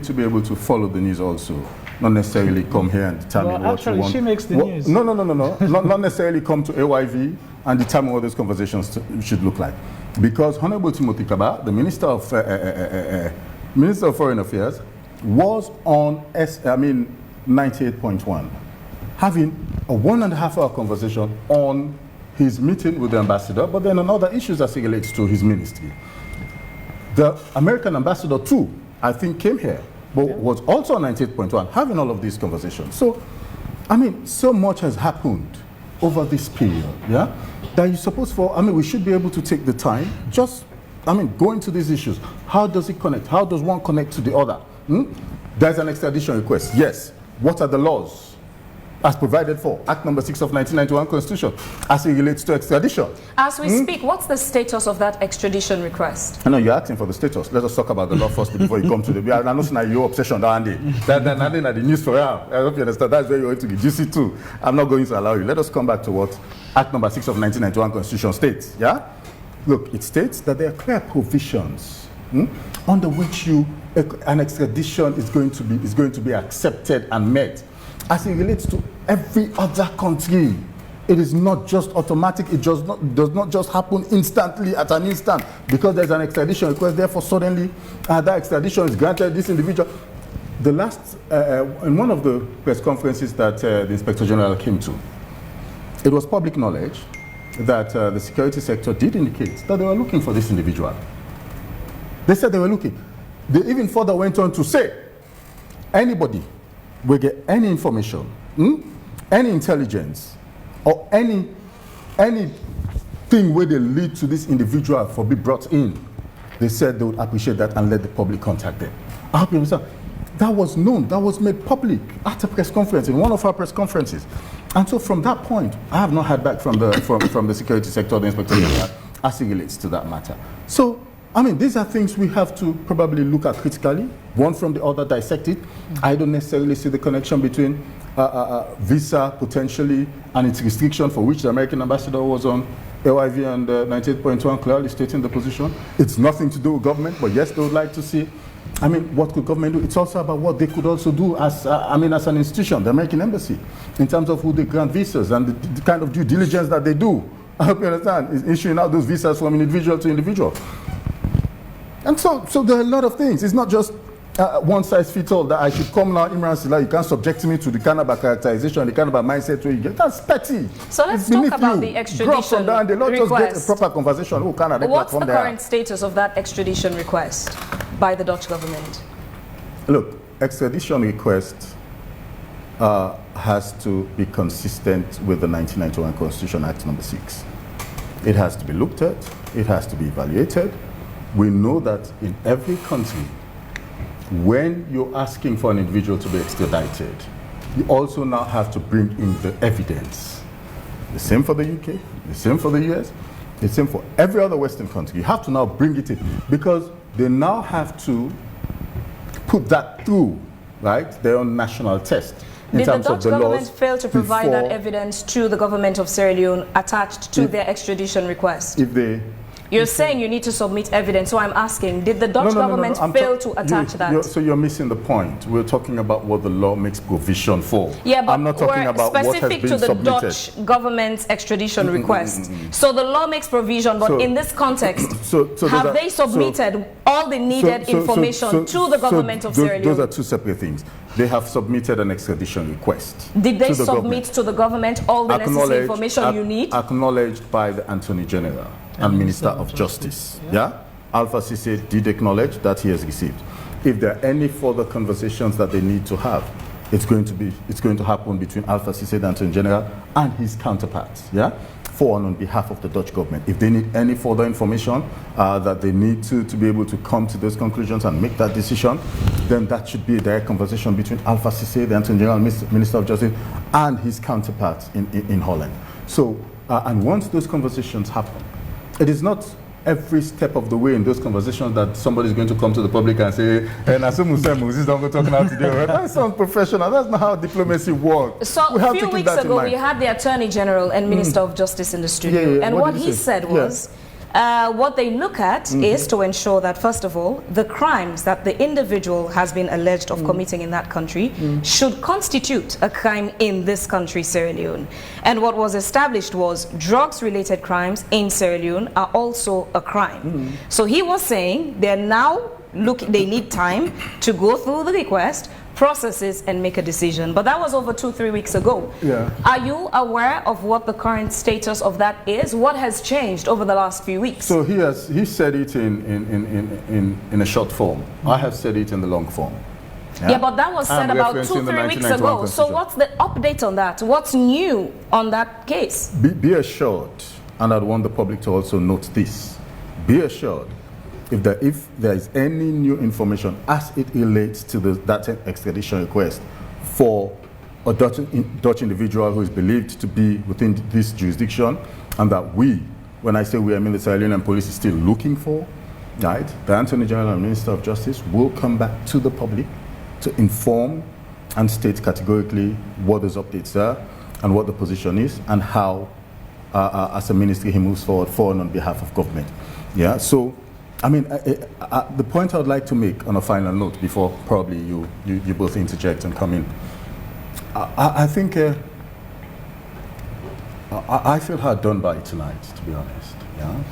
S2: to be able to follow the news also. Not necessarily come here and determine what you want.
S5: She makes the news.
S2: No. not necessarily come to AYV and determine what those conversations should look like. Because Honorable Timothy Kaba, the Minister of Foreign Affairs, was on 98.1, having a 1.5-hour conversation on his meeting with the ambassador, but then on other issues as it relates to his ministry. The American ambassador too, I think, came here, but was also on 98.1, having all of these conversations. So, I mean, so much has happened over this period, yeah, that you're supposed for, I mean, we should be able to take the time, just, I mean, go into these issues. How does it connect? How does one connect to the other? There's an extradition request, yes. What are the laws as provided for? Act number 6 of 1991 Constitution, as it relates to extradition.
S1: As we speak, what's the status of that extradition request?
S2: I know you're asking for the status. Let us talk about the law first before you come to the... I know it's not your obsession, Andy. That's the news for you. I hope you understand. That's where you're going to be juicy too. I'm not going to allow you. Let us come back to what Act number 6 of 1991 Constitution states. Yeah? Look, it states that there are clear provisions under which an extradition is going to be accepted and met as it relates to every other country. It is not just automatic. It does not just happen instantly at an instant because there's an extradition request. Therefore, suddenly that extradition is granted this individual. The last, in one of the press conferences that the Inspector General came to, it was public knowledge that the security sector did indicate that they were looking for this individual. They said they were looking. They even further went on to say, anybody will get any information, any intelligence, or anything where they lead to this individual for be brought in. They said they would appreciate that and let the public contact them. I hope you understand. That was known, that was made public at a press conference, in one of our press conferences. And so from that point, I have not heard back from the security sector, the Inspector General, as it relates to that matter. So, I mean, these are things we have to probably look at critically, one from the other, dissect it. I don't necessarily see the connection between visa potentially and its restriction for which the American ambassador was on AYV and 98.1 clearly stating the position. It's nothing to do with government, but yes, they would like to see. I mean, what could government do? It's also about what they could also do as, as an institution, the American embassy, in terms of who they grant visas and the kind of due diligence that they do. I hope you understand, is issuing out those visas from individual to individual. And so there are a lot of things. It's not just one size fits all, that I should come now, Imran Sillah, you can't subject me to the kind of characterization, the kind of mindset where you get. That's petty.
S1: So let's talk about the extradition
S2: down, they not
S1: request.
S2: Just get a proper conversation. Who can
S1: What's the current status of that extradition request by the Dutch government?
S2: Look, extradition request has to be consistent with the 1991 Constitution Act number 6. It has to be looked at, it has to be evaluated. We know that in every country, when you're asking for an individual to be extradited, you also now have to bring in the evidence. The same for the UK, the same for the US, the same for every other Western country. You have to now bring it in because they now have to put that through, right, their own national test.
S1: Did the Dutch government fail to provide that evidence to the government of Sierra Leone attached to their extradition request? You're saying you need to submit evidence, so I'm asking, did the Dutch government fail to attach that?
S2: So you're missing the point. We're talking about what the law makes provision for.
S1: Yeah, but
S2: I'm not talking about what has been
S1: specific to the
S2: submitted.
S1: Dutch government's extradition request. So the law makes provision, but in this context, have they submitted all the needed information to the government of Sierra Leone?
S2: Those are two separate things. They have submitted an extradition request.
S1: Did they submit to the government all the necessary information you need?
S2: Acknowledged by the Attorney General and Minister of Justice. Yeah? Alpha CC did acknowledge that he has received. If there are any further conversations that they need to have, it's going to happen between Alpha CC, the Attorney General, and his counterparts. Yeah? For and on behalf of the Dutch government. If they need any further information that they need to be able to come to those conclusions and make that decision, then that should be a direct conversation between Alpha CC, the Attorney General, Minister of Justice, and his counterparts in Holland. So, and once those conversations happen, it is not every step of the way in those conversations that somebody is going to come to the public and say, this is what we're talking about today. That sounds professional. That's not how diplomacy works.
S1: So a few weeks ago, we had the Attorney General and Minister of Justice in the studio. And what he said was, what they look at is to ensure that, first of all, the crimes that the individual has been alleged of committing in that country should constitute a crime in this country, Sierra Leone. And what was established was drugs-related crimes in Sierra Leone are also a crime. So he was saying they need time to go through the request, processes, and make a decision. But that was over 2-3 weeks ago. Yeah. Are you aware of what the current status of that is? What has changed over the last few weeks?
S2: So he said it in a short form. I have said it in the long form.
S1: Yeah, but that was said about 2-3 weeks ago. So what's the update on that? What's new on that case? Be
S2: assured, and I'd want the public to also note this, be assured, if there is any new information as it relates to that extradition request for a Dutch individual who is believed to be within this jurisdiction, and that when I say we, I mean the Sierra Leonean police is still looking for, right, the Attorney General and Minister of Justice will come back to the public to inform and state categorically what those updates are and what the position is and how, as a ministry, he moves forward for and on behalf of government. Yeah, so I mean, the point I would like to make on a final note before probably you both interject and come in, I think I feel hard done by tonight, to be honest. Yeah,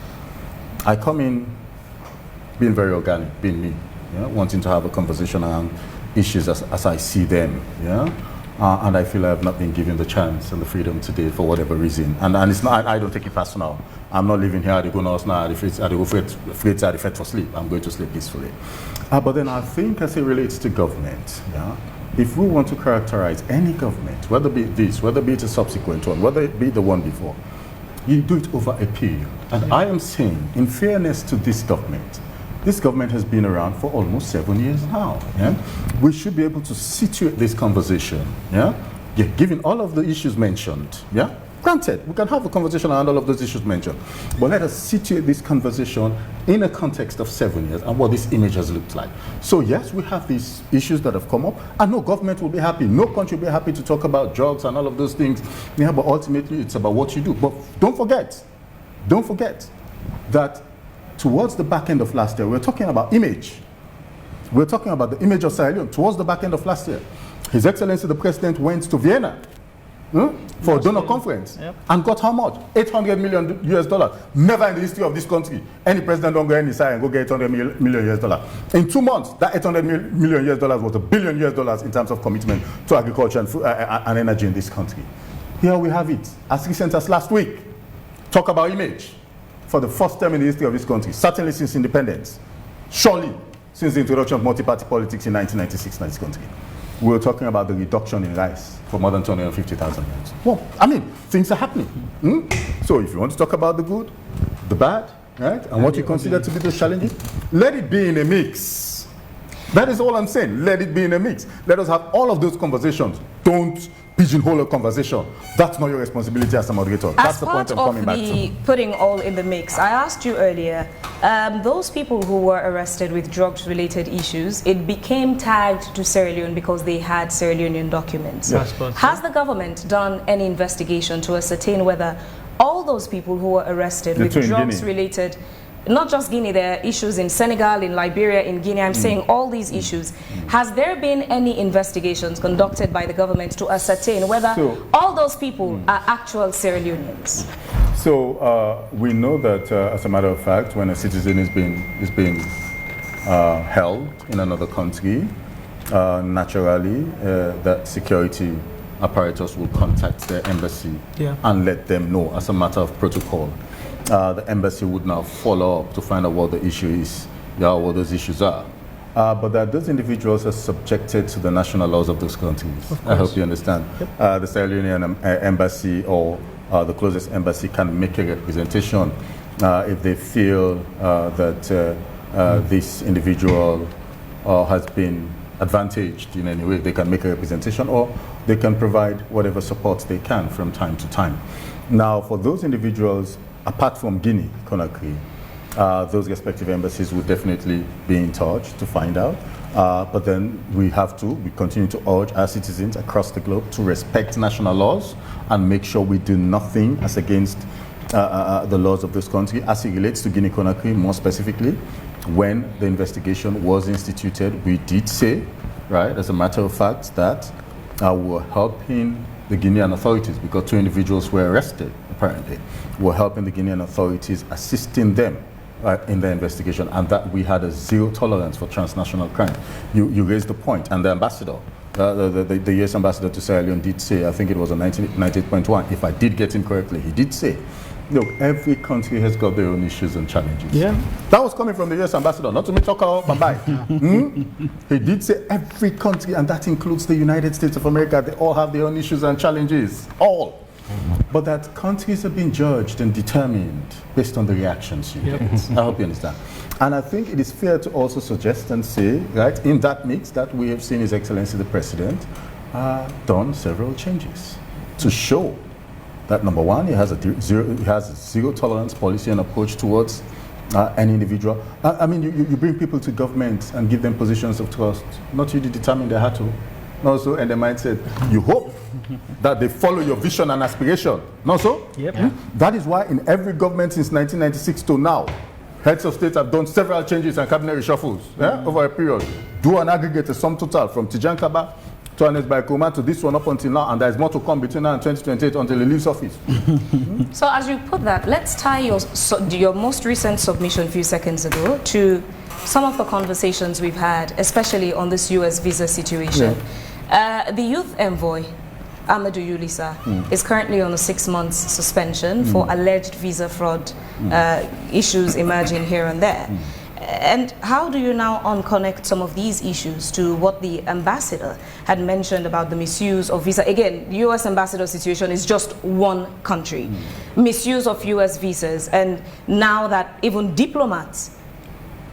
S2: I come in being very organic, being me, yeah? Wanting to have a conversation around issues as I see them. Yeah. And I feel I have not been given the chance and the freedom today for whatever reason. And it's not, I don't take it personal. I'm not living here, I go now, I go afraid for sleep. I'm going to sleep peacefully. But then I think as it relates to government, yeah, if we want to characterize any government, whether it be this, whether it be a subsequent one, whether it be the one before, you do it over a period. And I am saying, in fairness to this government has been around for almost 7 years now. Yeah? We should be able to situate this conversation, yeah? Given all of the issues mentioned, yeah? Granted, we can have a conversation around all of those issues mentioned, but let us situate this conversation in a context of 7 years and what this image has looked like. So yes, we have these issues that have come up, and no government will be happy, no country will be happy to talk about drugs and all of those things. Yeah, but ultimately it's about what you do. But don't forget that towards the back end of last year, we're talking about image. We're talking about the image of Sierra Leone. Towards the back end of last year, His Excellency the President went to Vienna for a donor conference, and got how much? $800 million US. Never in the history of this country any president don't go inside and go get $800 million US. In 2 months, that $800 million US was $1 billion US in terms of commitment to agriculture and, food, and energy in this country. Here we have it, as recent as last week. Talk about image. For the first time in the history of this country, certainly since independence, surely since the introduction of multi-party politics in 1996 in this country, we were talking about the reduction in rice for more than 250,000 pounds. Well, I mean, things are happening. So if you want to talk about the good, the bad, right, and what you consider to be those challenges, let it be in a mix. That is all I'm saying. Let it be in a mix. Let us have all of those conversations. Don't pigeonhole a conversation. That's not your responsibility as a moderator. That's the point I'm coming back to.
S1: As part of the putting all in the mix, I asked you earlier, those people who were arrested with drugs-related issues, it became tagged to Sierra Leone because they had Sierra Leonean documents. Has the government done any investigation to ascertain whether all those people who were arrested with drugs-related, not just Guinea, there are issues in Senegal, in Liberia, in Guinea, I'm saying all these issues. Has there been any investigations conducted by the government to ascertain whether all those people are actual Sierra Leoneans?
S2: So we know that, as a matter of fact, when a citizen is being held in another country, naturally, that security apparatus will contact their embassy and let them know as a matter of protocol. The embassy would now follow up to find out what the issue is, what those issues are. But that those individuals are subjected to the national laws of those countries. I hope you understand. The Sierra Leonean embassy or the closest embassy can make a representation if they feel that this individual has been advantaged in any way. They can make a representation, or they can provide whatever support they can from time to time. Now, for those individuals, apart from Guinea, Conakry, those respective embassies would definitely be in touch to find out. But then we continue to urge our citizens across the globe to respect national laws and make sure we do nothing as against the laws of this country as it relates to Guinea, Conakry, more specifically. When the investigation was instituted, we did say, right, as a matter of fact, that we were helping the Guinean authorities because 2 individuals were arrested, apparently. We were helping the Guinean authorities, assisting them in their investigation, and that we had a zero tolerance for transnational crime. You raised the point, and the ambassador, the US ambassador to Sierra Leone did say, I think it was on 98.1, if I did get him correctly, he did say, look, every country has got their own issues and challenges. That was coming from the US ambassador, not to me talk about Bambai. He did say every country, and that includes the United States of America, they all have their own issues and challenges, all. But that countries have been judged and determined based on the reactions you get. I hope you understand. And I think it is fair to also suggest and say, right, in that mix, that we have seen His Excellency the President done several changes to show that, number one, he has a zero tolerance policy and approach towards any individual. I mean, you bring people to government and give them positions of trust, not you to determine their how to. Also, and the mindset, you hope that they follow your vision and aspiration. Not so? That is why in every government since 1996 to now, heads of state have done several changes and cabinet reshuffles over a period. Do an aggregate, a sum total from Tijan Kaba to Ernest Baikoma to this one up until now, and there is more to come between now and 2028 until he leaves office.
S1: So as you put that, let's tie your most recent submission a few seconds ago to some of the conversations we've had, especially on this US visa situation. The youth envoy, Amadou Yulisa, is currently on a 6-month suspension for alleged visa fraud issues emerging here and there. And how do you now unconnect some of these issues to what the ambassador had mentioned about the misuse of visa? Again, the US ambassador situation is just one country. Misuse of US visas, and now that even diplomats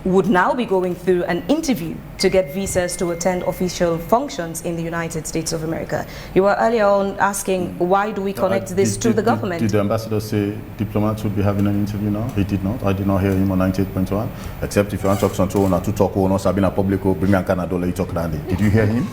S1: would now be going through an interview to get visas to attend official functions in the United States of America. You were earlier on asking, why do we connect this to the government?
S2: Did the ambassador say diplomats would be having an interview now? He did not. I did not hear him on 98.1. Except if you want to talk something or to talk or Sabina Publico, bring me Canada, you talk Dandy. Did you hear him?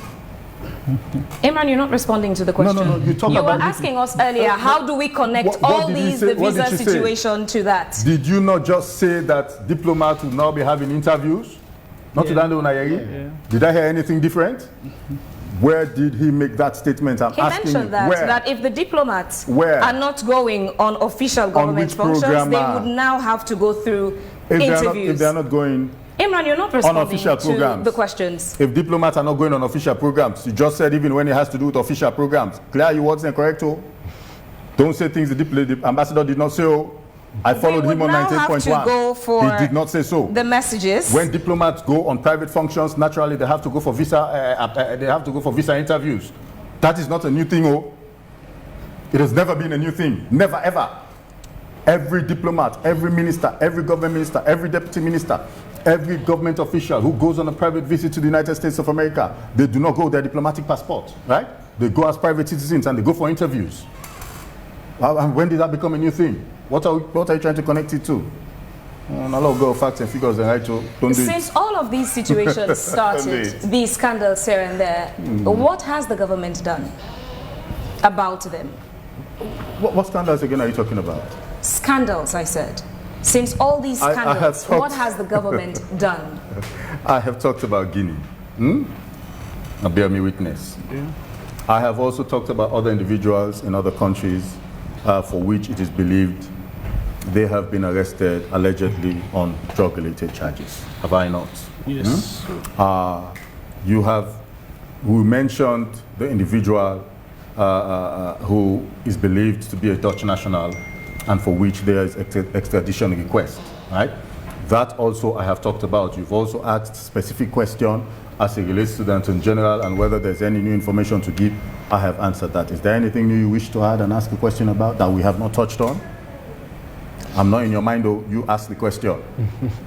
S1: Imran, you're not responding to the question.
S2: No.
S1: You were asking us earlier, how do we connect all these, the visa situation to that?
S2: Did you not just say that diplomats will now be having interviews? Not to Dande Unayeri? Did I hear anything different? Where did he make that statement?
S1: He mentioned that if the diplomats are not going on official government functions, they would now have to go through interviews.
S2: If they are not going
S1: Imran, you're not responding to the questions.
S2: If diplomats are not going on official programs, you just said even when it has to do with official programs. Clear your words and correct. Don't say things the ambassador did not say. I followed him on 19.1. He did not say so.
S1: The messages.
S2: When diplomats go on private functions, naturally they have to go for visa. They have to go for visa interviews. That is not a new thing. It has never been a new thing. Never ever. Every diplomat, every minister, every government minister, every deputy minister, every government official who goes on a private visit to the United States of America, they do not go with their diplomatic passport, right? They go as private citizens and they go for interviews. And when did that become a new thing? What are you trying to connect it to? A lot of girl facts and figures and right to don't do it.
S1: Since all of these situations started, these scandals here and there, what has the government done about them?
S2: What scandals again are you talking about?
S1: Scandals, I said. Since all these scandals, what has the government done?
S2: I have talked about Guinea. Now bear me witness. Yeah. I have also talked about other individuals in other countries for which it is believed they have been arrested allegedly on drug-related charges. Have I not?
S5: Yes.
S2: We mentioned the individual who is believed to be a Dutch national and for which there is extradition request, right? That also I have talked about. You've also asked specific question as it relates to the Attorney General and whether there's any new information to give. I have answered that. Is there anything new you wish to add and ask a question about that we have not touched on? I'm not in your mind though, you ask the question.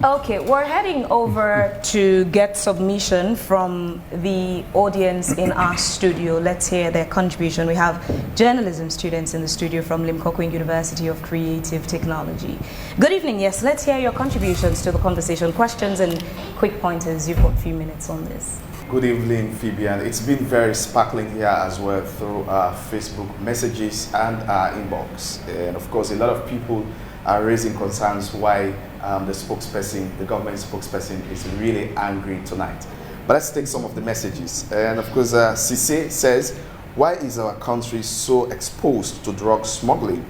S1: Okay, we're heading over to get submission from the audience in our studio. Let's hear their contribution. We have journalism students in the studio from Limpopo University of Creative Technology. Good evening, yes, let's hear your contributions to the conversation. Questions and quick pointers, you've got a few minutes on this.
S6: Good evening, Phebean. It's been very sparkling here as well through our Facebook messages and our inbox. And of course, a lot of people are raising concerns why the government spokesperson is really angry tonight. But let's take some of the messages. And of course, Cisse says, why is our country so exposed to drug smuggling?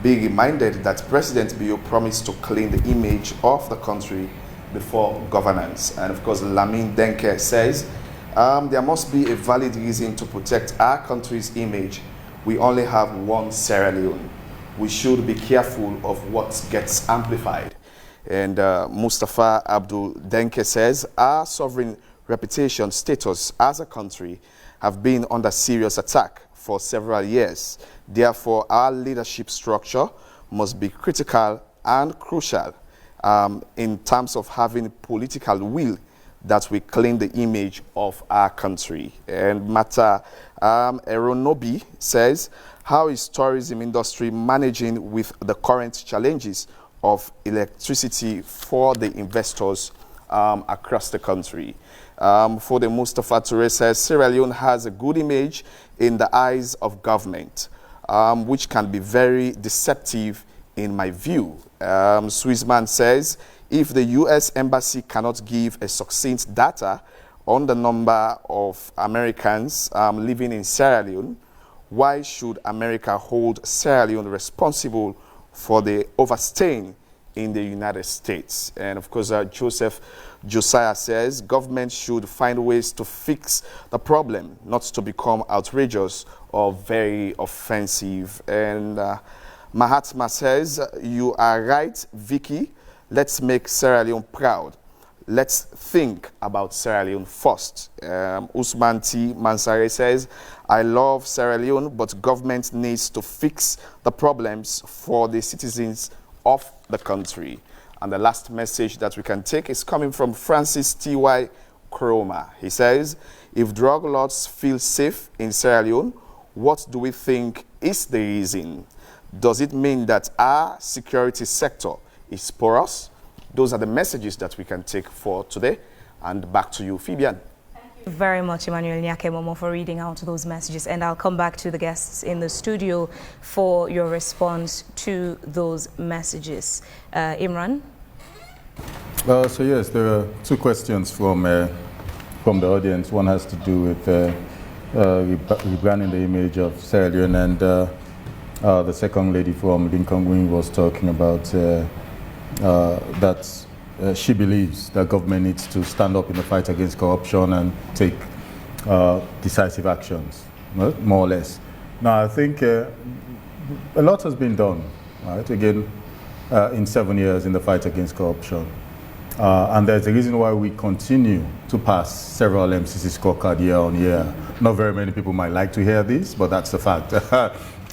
S6: Be reminded that President Bio promised to clean the image of the country before governance. And of course, Lamin Denke says, there must be a valid reason to protect our country's image. We only have one Sierra Leone. We should be careful of what gets amplified. And Mustafa Abdul Denke says, our sovereign reputation status as a country have been under serious attack for several years. Therefore, our leadership structure must be critical and crucial in terms of having political will that we clean the image of our country. And Mata Eronobi says, how is tourism industry managing with the current challenges of electricity for the investors across the country? For the Mustafa Toure says, Sierra Leone has a good image in the eyes of government, which can be very deceptive in my view. Swissman says, if the U.S. Embassy cannot give a succinct data on the number of Americans living in Sierra Leone, why should America hold Sierra Leone responsible for the overstaying in the United States? And of course, Joseph Josiah says, government should find ways to fix the problem, not to become outrageous or very offensive. And Mahatma says, you are right, Vickie. Let's make Sierra Leone proud. Let's think about Sierra Leone first. Usman T. Mansare says, I love Sierra Leone, but government needs to fix the problems for the citizens of the country. And the last message that we can take is coming from Francis T.Y. Kroma. He says, if drug lords feel safe in Sierra Leone, what do we think is the reason? Does it mean that our security sector is porous? Those are the messages that we can take for today. And back to you, Phebean.
S1: Thank you very much, Emmanuel Nyakemomo, for reading out those messages. And I'll come back to the guests in the studio for your response to those messages. Imran?
S2: So yes, there are two questions from the audience. One has to do with rebranding the image of Sierra Leone, and the second lady from Lincoln Wing was talking about that she believes that government needs to stand up in the fight against corruption and take decisive actions, more or less. Now, I think a lot has been done, right, again, in 7 years in the fight against corruption. And there's a reason why we continue to pass several MCC scorecard year on year. Not very many people might like to hear this, but that's the fact.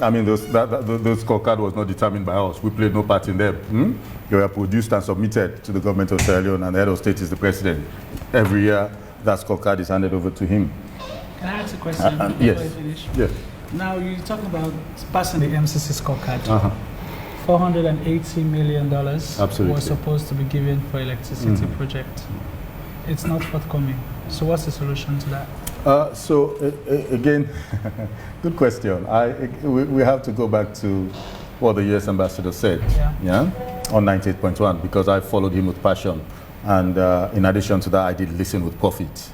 S2: I mean, those scorecard was not determined by us. We played no part in them. They were produced and submitted to the government of Sierra Leone, and the head of state is the president. Every year, that scorecard is handed over to him.
S5: Can I ask a question before
S2: yes.
S5: I finish?
S2: Yes.
S5: Now, you talk about passing the MCC scorecard. $480 million was supposed to be given for electricity project. It's not forthcoming. So what's the solution to that?
S2: Again, good question. We have to go back to what the U.S. ambassador said, on 98.1, because I followed him with passion. And in addition to that, I did listen with profit.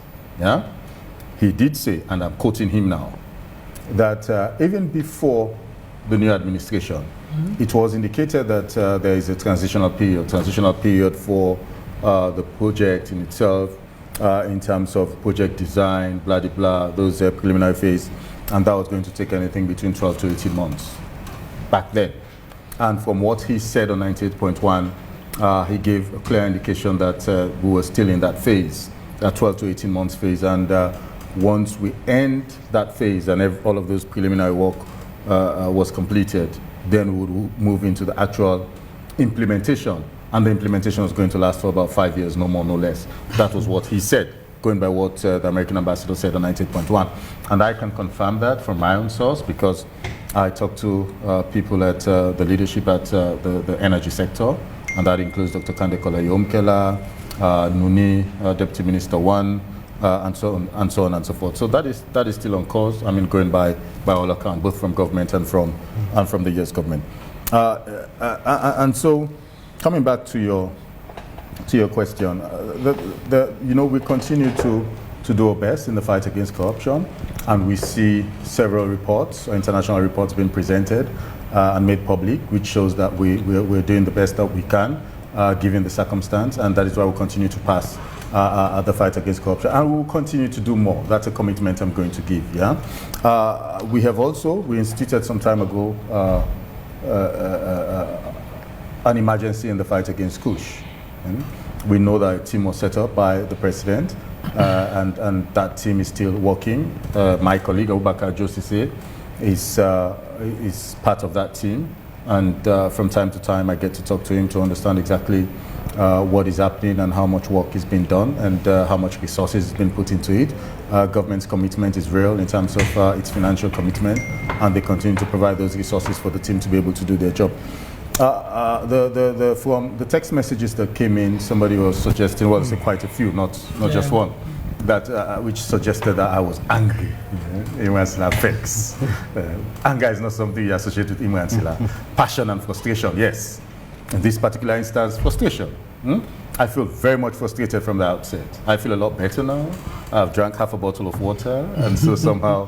S2: He did say, and I'm quoting him now, that even before the new administration, it was indicated that there is a transitional period for the project in itself, in terms of project design, blah, blah, blah, those preliminary phase, and that was going to take anything between 12 to 18 months back then. And from what he said on 98.1, he gave a clear indication that we were still in that phase, that 12 to 18 months phase, and once we end that phase and all of those preliminary work was completed, then we would move into the actual implementation. And the implementation was going to last for about 5 years, no more, no less. That was what he said, going by what the American ambassador said on 98.1. And I can confirm that from my own source, because I talked to people at the leadership at the energy sector, and that includes Dr. Kande Kola-Yomkela, Nuni, Deputy Minister 1, and so on and so forth. So that is still on course. I mean, going by all accounts, both from government and from the U.S. government. And so, coming back to your question, we continue to do our best in the fight against corruption, and we see several reports, international reports, being presented and made public, which shows that we're doing the best that we can, given the circumstance, and that is why we continue to pass the fight against corruption, and we will continue to do more. That's a commitment I'm going to give. We instituted some time ago an emergency in the fight against Kush. We know that a team was set up by the president, and that team is still working. My colleague Abubakar Josise is part of that team, and from time to time I get to talk to him to understand exactly what is happening and how much work is being done, and how much resources has been put into it. Government's commitment is real in terms of its financial commitment, and they continue to provide those resources for the team to be able to do their job. From the text messages that came in, somebody was suggesting, well, say quite a few, not just one, that which suggested that I was angry. Imran Sillah vex. Anger is not something you associate with Imran Sillah. Passion and frustration, yes. In this particular instance, frustration. I feel very much frustrated from the outset. I feel a lot better now. I've drank half a bottle of water, and so somehow,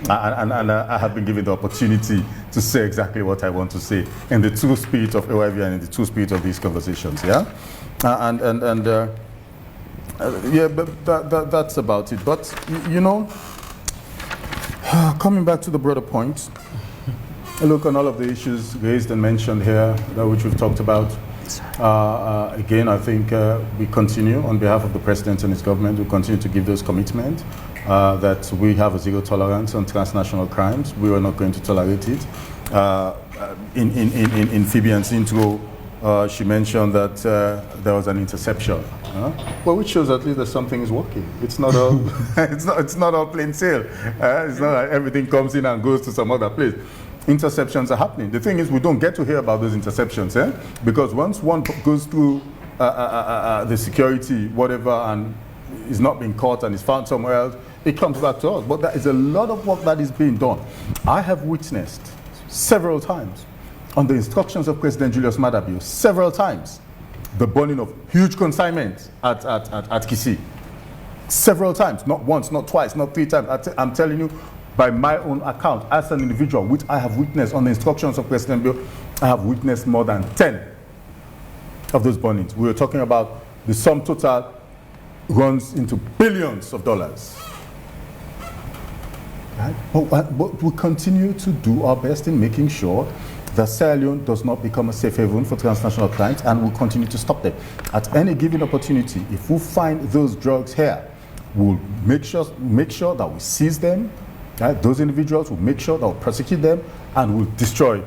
S2: I have been given the opportunity to say exactly what I want to say in the true spirit of AYV and in the true spirit of these conversations. Yeah, but that's about it. But coming back to the broader point, look on all of the issues raised and mentioned here, which we've talked about. Again, I think we continue on behalf of the President and his government. We continue to give those commitments that we have a zero tolerance on transnational crimes. We are not going to tolerate it. In Phebean's intro, she mentioned that there was an interception. Well, which shows at least that something is working. It's not all, it's not all plain sail. It's not like everything comes in and goes to some other place. Interceptions are happening. The thing is, we don't get to hear about those interceptions, because once one goes through the security, whatever, and is not being caught and is found somewhere else, it comes back to us. But there is a lot of work that is being done. I have witnessed several times, on the instructions of President Julius Maada Bio, several times, the burning of huge consignments at Kisi. Several times, not once, not twice, not 3 times. I'm telling you, by my own account, as an individual, which I have witnessed on the instructions of President Bio, I have witnessed more than 10 of those burnings. We were talking about the sum total runs into billions of dollars. Right? But we continue to do our best in making sure that Sierra Leone does not become a safe haven for transnational clients, and we'll continue to stop them. At any given opportunity, if we find those drugs here, we'll make sure that we seize them. Right? Those individuals will make sure that we'll prosecute them, and we'll destroy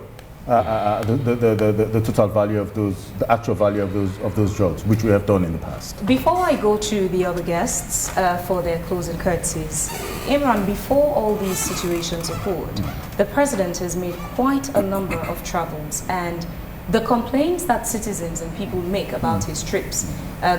S2: the total value of those, the actual value of those drugs, which we have done in the past.
S1: Before I go to the other guests for their closing courtesies, Imran, before all these situations occurred, the president has made quite a number of travels, and the complaints that citizens and people make about his trips,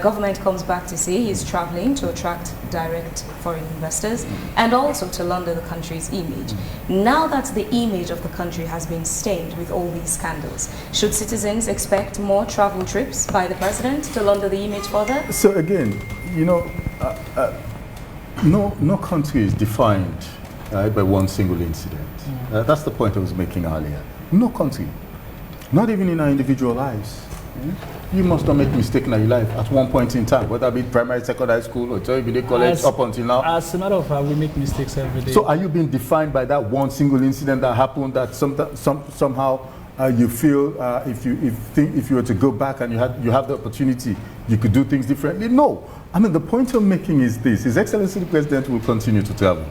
S1: government comes back to say he's traveling to attract direct foreign investors and also to launder the country's image. Now that the image of the country has been stained with all these scandals, should citizens expect more travel trips by the president to launder the image further?
S2: So again, you know, no country is defined by one single incident. That's the point I was making earlier. No country. Not even in our individual lives. You must not make a mistake in your life at one point in time, whether it be primary, secondary school, or tertiary college, up until now.
S5: As a matter of fact, we make mistakes every day.
S2: So are you being defined by that one single incident that happened that somehow you feel if you were to go back and you have the opportunity, you could do things differently? No. I mean, the point I'm making is this. His Excellency the President will continue to travel.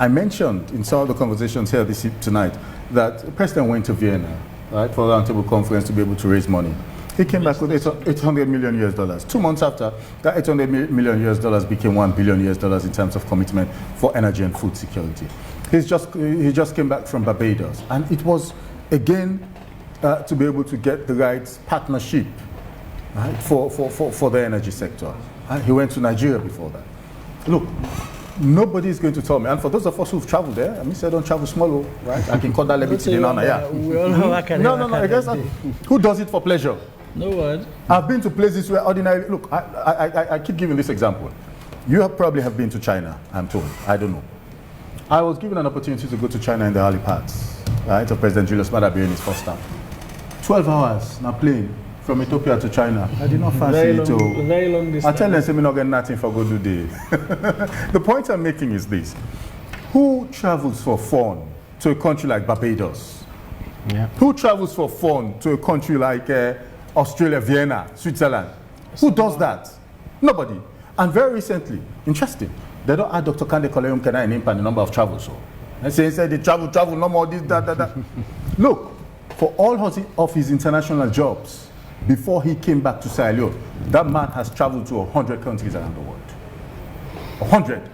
S2: I mentioned in some of the conversations here tonight that the President went to Vienna, right, for a roundtable conference to be able to raise money. He came back with $800 million US. 2 months after, that $800 million US became $1 billion US in terms of commitment for energy and food security. He just came back from Barbados, and it was again to be able to get the right partnership, right, for the energy sector. He went to Nigeria before that. Look, nobody is going to tell me, and for those of us who've traveled there, I mean, say don't travel small, right? I can call that levity the nana, yeah.
S5: We all know
S2: I guess who does it for pleasure?
S5: No word.
S2: I've been to places where ordinarily, look, I keep giving this example. You probably have been to China, I'm told. I don't know. I was given an opportunity to go to China in the early parts, right, of President Julius Maada Bio in his first term. 12 hours on a plane from Ethiopia to China. I did not fancy it.
S5: Very long distance.
S2: I tell them, say me not get nothing for go do day. The point I'm making is this. Who travels for fun to a country like Barbados?
S4: Yeah.
S2: Who travels for fun to a country like Australia, Vienna, Switzerland? Who does that? Nobody. And very recently, interesting, they don't add Dr. Kande Koleum Kenai in the number of travels. So they say they travel, no more this, that. Look, for all of his international jobs, before he came back to Sierra Leone, that man has traveled to 100 countries around the world. 100.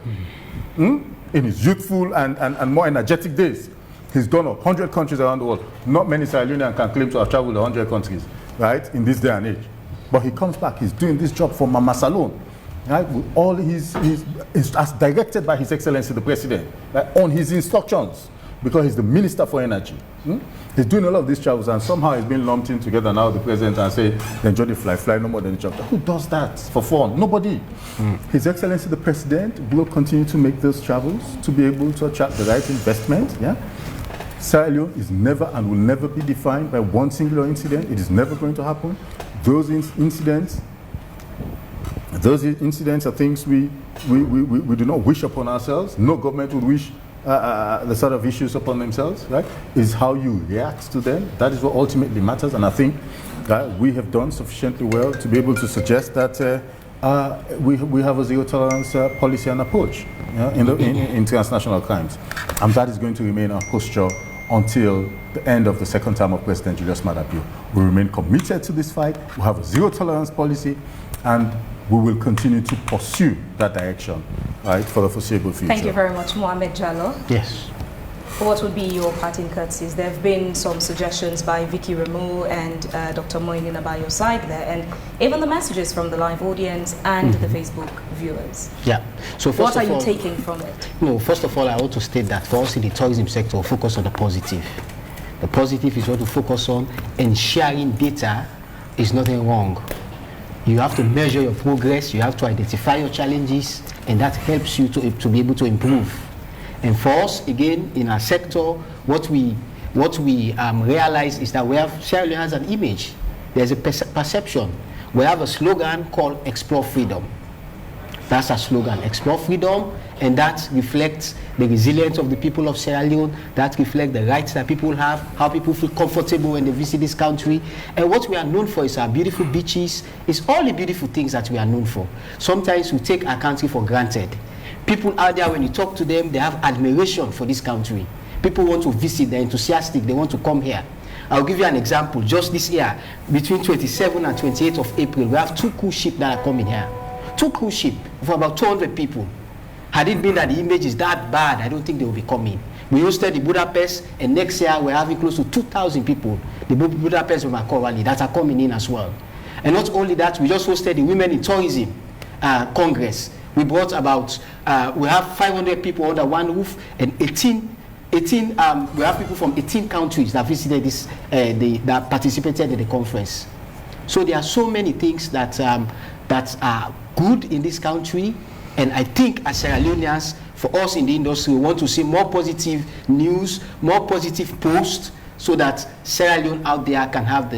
S2: In his youthful and more energetic days, he's done 100 countries around the world. Not many Sierra Leoneans can claim to have traveled 100 countries, right, in this day and age. But he comes back, he's doing this job for Mama Salon, right, with all his as directed by His Excellency the President, right, on his instructions, because he's the Minister for Energy. He's doing all of these travels, and somehow he's been lumped in together now, the President, and say, enjoy the fly, no more than the chapter. Who does that for fun? Nobody. His Excellency the President will continue to make those travels to be able to attract the right investment. Yeah? Sierra Leone is never and will never be defined by one singular incident. It is never going to happen. Those incidents are things we do not wish upon ourselves. No government would wish the sort of issues upon themselves, right? Is how you react to them. That is what ultimately matters, and I think that we have done sufficiently well to be able to suggest that we have a zero tolerance policy and approach in transnational crimes, and that is going to remain our posture until the end of the second term of President Julius Maada Bio. We remain committed to this fight. We have a zero tolerance policy, and we will continue to pursue that direction, right, for the foreseeable future.
S1: Thank you very much, Mohammed Jallo.
S4: Yes.
S1: What would be your parting curtsies? There have been some suggestions by Vickie Remoe and Dr. Moinina by your side there, and even the messages from the live audience and the Facebook viewers.
S4: Yeah. So
S1: what are you taking from it?
S4: No, first of all, I want to state that for us in the tourism sector, we focus on the positive. The positive is what to focus on, and sharing data is nothing wrong. You have to measure your progress, you have to identify your challenges, and that helps you to be able to improve. And for us, again, in our sector, what we realize is that we have Sierra Leone has an image. There's a perception. We have a slogan called Explore Freedom. That's our slogan, Explore Freedom, and that reflects the resilience of the people of Sierra Leone, that reflects the rights that people have, how people feel comfortable when they visit this country. And what we are known for is our beautiful beaches, is all the beautiful things that we are known for. Sometimes we take our country for granted. People out there, when you talk to them, they have admiration for this country. People want to visit, they're enthusiastic, they want to come here. I'll give you an example. Just this year, between 27 and 28th of April, we have 2 cruise ships that are coming here. 2 cruise ships for about 200 people. Had it been that the image is that bad, I don't think they will be coming. We hosted the Budapest, and next year we're having close to 2,000 people. The Budapest with Makorali that are coming in as well. And not only that, we just hosted the Women in Tourism Congress. We brought about, we have 500 people under one roof, and 18 we have people from 18 countries that visited this, that participated in the conference. So there are so many things that, that are good in this country, and I think as Sierra Leoneans, for us in the industry, we want to see more positive news, more positive posts, so that Sierra Leone out there can have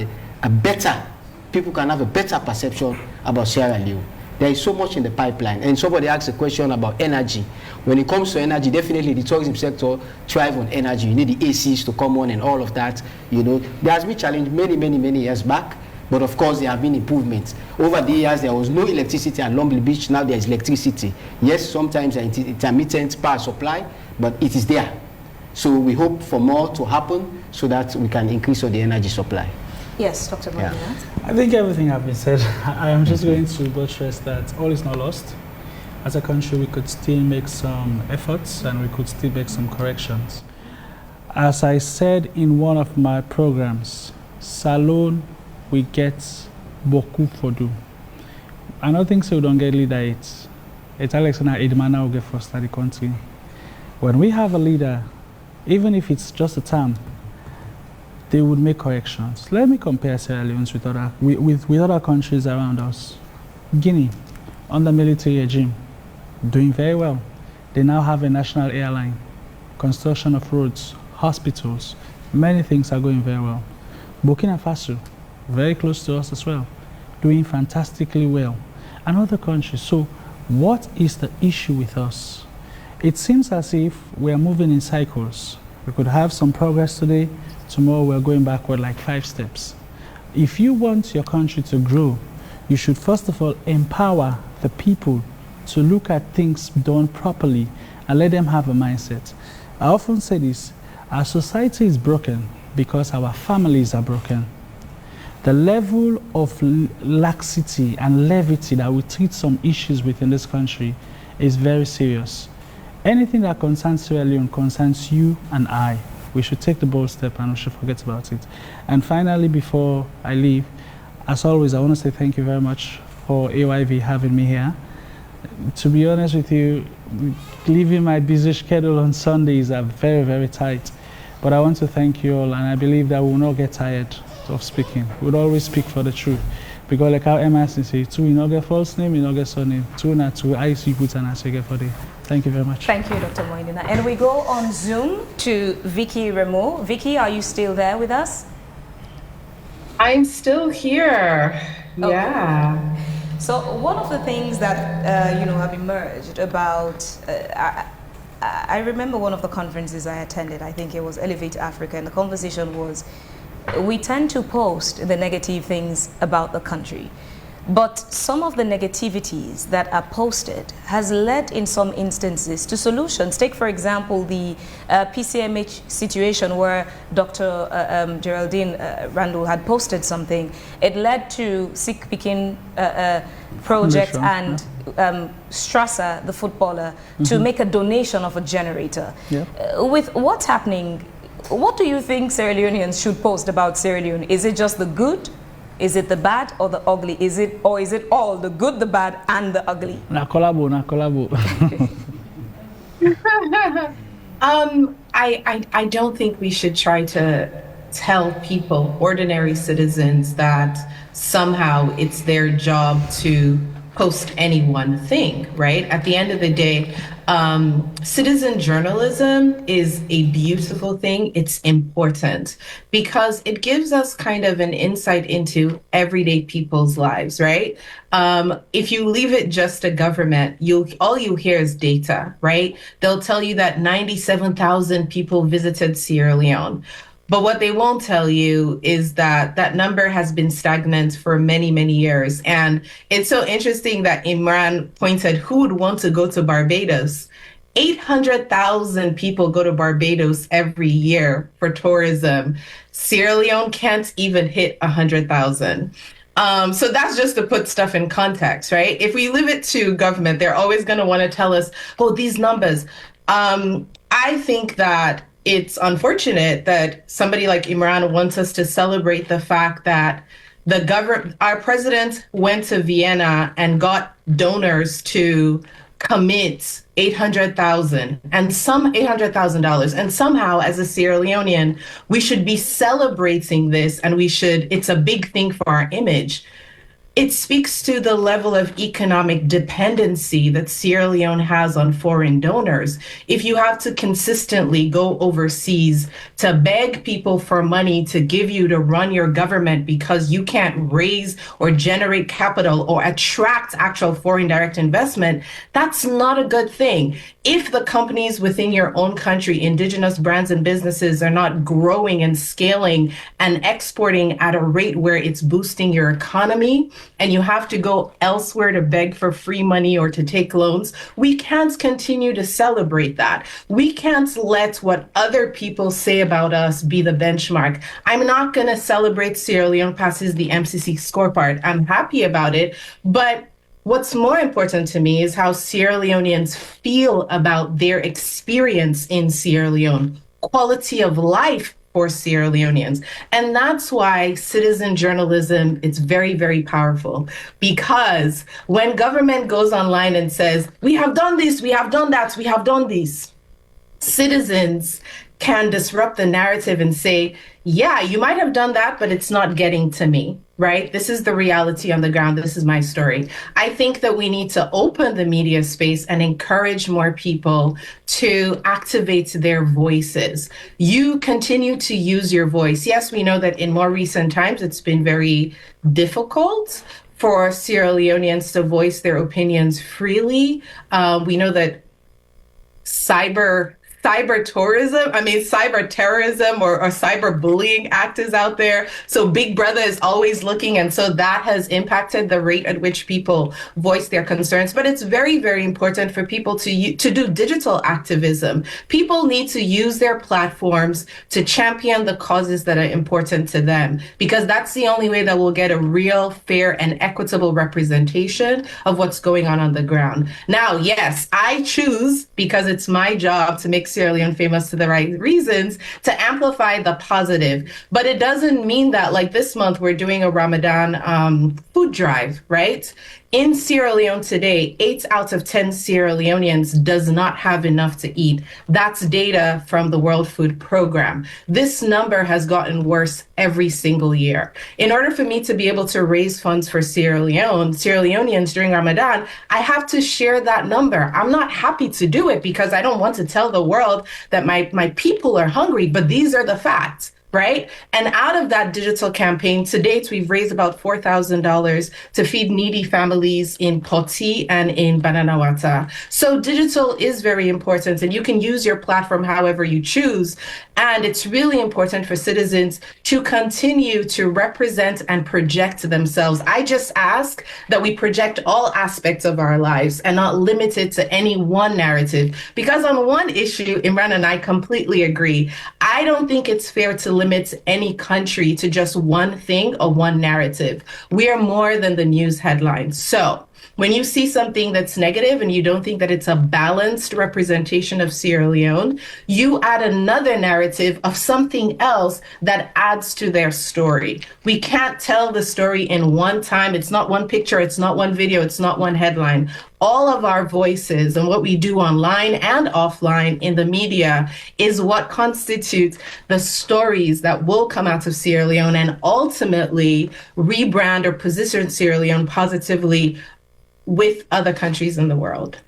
S4: people can have a better perception about Sierra Leone. There is so much in the pipeline. And somebody asked a question about energy. When it comes to energy, definitely the tourism sector thrives on energy. You need the ACs to come on and all of that. You know, there has been challenge many years back, but of course there have been improvements. Over the years, there was no electricity at Long Beach. Now there is electricity. Yes, sometimes intermittent power supply, but it is there. So we hope for more to happen so that we can increase on the energy supply.
S1: Yes, Dr. Moinina.
S5: I think everything has been said. I am just going to buttress that all is not lost. As a country, we could still make some efforts and we could still make some corrections. As I said in one of my programs, Salon, we get beaucoup for do. I don't think so we don't get leader it's Alexander Edmana will get first at the country. When we have a leader, even if it's just a term, they would make corrections. Let me compare Sierra Leone with other countries around us. Guinea, under military regime, doing very well. They now have a national airline, construction of roads, hospitals, many things are going very well. Burkina Faso, very close to us as well, doing fantastically well. And other countries. So what is the issue with us? It seems as if we are moving in cycles. We could have some progress today, tomorrow we're going backward like 5 steps. If you want your country to grow, you should first of all empower the people to look at things done properly and let them have a mindset. I often say this, our society is broken because our families are broken. The level of laxity and levity that we treat some issues within this country is very serious. Anything that concerns Sierra Leone concerns you and I. We should take the bold step and we should forget about it. And finally, before I leave, as always, I want to say thank you very much for AYV having me here. To be honest with you, leaving my busy schedule on Sundays are very tight. But I want to thank you all, and I believe that we will not get tired of speaking. We'll always speak for the truth. Because like how Emerson says, two, you not get false name, you not get surname. Two, not two, I see put and I say get for the. Thank you very much.
S1: Thank you, Dr. Moinina. And we go on Zoom to Vickie Remoe. Vickie, are you still there with us?
S3: I'm still here.
S1: Okay.
S3: Yeah.
S1: So one of the things that have emerged about, I remember one of the conferences I attended. I think it was Elevate Africa, and the conversation was, we tend to post the negative things about the country. But some of the negativities that are posted has led in some instances to solutions. Take, for example, the PCMH situation where Dr. Geraldine Randall had posted something. It led to Sick Pekin project and Strasser, the footballer, to make a donation of a generator. Yeah. With what's happening, what do you think Sierra Leoneans should post about Sierra Leone? Is it just the good? Is it the bad or the ugly? Is it all the good, the bad, and the ugly?
S5: Na collabo.
S3: I don't think we should try to tell people, ordinary citizens, that somehow it's their job to post any one thing, right? At the end of the day, citizen journalism is a beautiful thing. It's important because it gives us kind of an insight into everyday people's lives, right? If you leave it just to government, all you hear is data, right? They'll tell you that 97,000 people visited Sierra Leone. But what they won't tell you is that that number has been stagnant for many, many years. And it's so interesting that Imran pointed, who would want to go to Barbados? 800,000 people go to Barbados every year for tourism. Sierra Leone can't even hit 100,000. So that's just to put stuff in context, right? If we leave it to government, they're always going to want to tell us, oh, these numbers. I think that it's unfortunate that somebody like Imran wants us to celebrate the fact that our president went to Vienna and got donors to commit $800,000 and somehow as a Sierra Leonean, we should be celebrating this and it's a big thing for our image. It speaks to the level of economic dependency that Sierra Leone has on foreign donors. If you have to consistently go overseas to beg people for money to give you to run your government because you can't raise or generate capital or attract actual foreign direct investment, that's not a good thing. If the companies within your own country, indigenous brands and businesses, are not growing and scaling and exporting at a rate where it's boosting your economy, and you have to go elsewhere to beg for free money or to take loans, we can't continue to celebrate that. We can't let what other people say about us be the benchmark. I'm not going to celebrate Sierra Leone passes the MCC scorecard. I'm happy about it, but what's more important to me is how Sierra Leoneans feel about their experience in Sierra Leone, quality of life for Sierra Leoneans. And that's why citizen journalism is very, very powerful. Because when government goes online and says, we have done this, we have done that, we have done this, citizens can disrupt the narrative and say, yeah, you might have done that, but it's not getting to me, right? This is the reality on the ground. This is my story. I think that we need to open the media space and encourage more people to activate their voices. You continue to use your voice. Yes, we know that in more recent times, it's been very difficult for Sierra Leoneans to voice their opinions freely. We know that cyber terrorism or cyber bullying act is out there. So Big Brother is always looking. And so that has impacted the rate at which people voice their concerns. But it's very, very important for people to do digital activism. People need to use their platforms to champion the causes that are important to them, because that's the only way that we'll get a real, fair, and equitable representation of what's going on the ground. Now, yes, I choose, because it's my job to make Sierra Leone famous to the right reasons, to amplify the positive. But it doesn't mean that, like this month, we're doing a Ramadan food drive, right? In Sierra Leone today, 8 out of 10 Sierra Leoneans does not have enough to eat. That's data from the World Food Program. This number has gotten worse every single year. In order for me to be able to raise funds for Sierra Leoneans during Ramadan, I have to share that number. I'm not happy to do it because I don't want to tell the world that my people are hungry, but these are the facts. right? And out of that digital campaign, to date, we've raised about $4,000 to feed needy families in Poti and in Bananawata. So digital is very important, and you can use your platform however you choose. And it's really important for citizens to continue to represent and project themselves. I just ask that we project all aspects of our lives and not limit it to any one narrative. Because on one issue, Imran and I completely agree. I don't think it's fair to limit any country to just one thing or one narrative. We are more than the news headlines. So when you see something that's negative and you don't think that it's a balanced representation of Sierra Leone, you add another narrative of something else that adds to their story. We can't tell the story in one time. It's not one picture, it's not one video, it's not one headline. All of our voices and what we do online and offline in the media is what constitutes the stories that will come out of Sierra Leone and ultimately rebrand or position Sierra Leone positively with other countries in the world.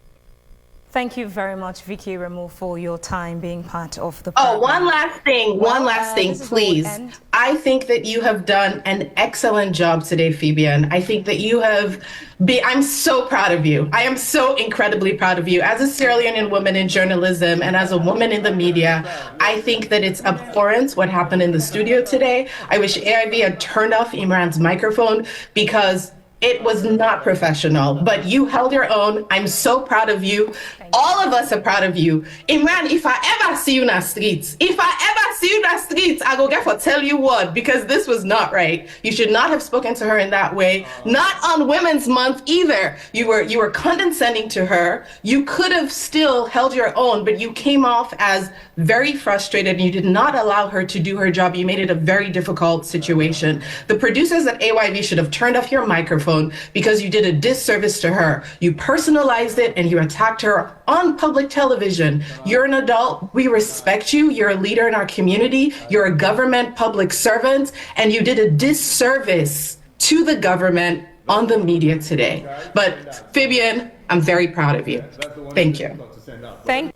S1: Thank you very much, Vickie Remoe, for your time being part of the program.
S3: Oh, one last thing, please. I think that you have done an excellent job today, Phebean. I think that you have I'm so proud of you. I am so incredibly proud of you. As a Sierra Leonean woman in journalism and as a woman in the media, I think that it's abhorrent what happened in the studio today. I wish AYV had turned off Imran's microphone because it was not professional, but you held your own. I'm so proud of you. All of us are proud of you. Imran, if I ever see you in the streets, I go get for tell you what, because this was not right. You should not have spoken to her in that way. Not on Women's Month either. You were condescending to her. You could have still held your own, but you came off as very frustrated and you did not allow her to do her job. You made it a very difficult situation. The producers at AYV should have turned off your microphone because you did a disservice to her. You personalized it and you attacked her on public television. You're an adult. We respect you. You're a leader in our community. You're a government public servant, and you did a disservice to the government on the media today. But Phebean, I'm very proud of you. Thank you.
S1: Thank you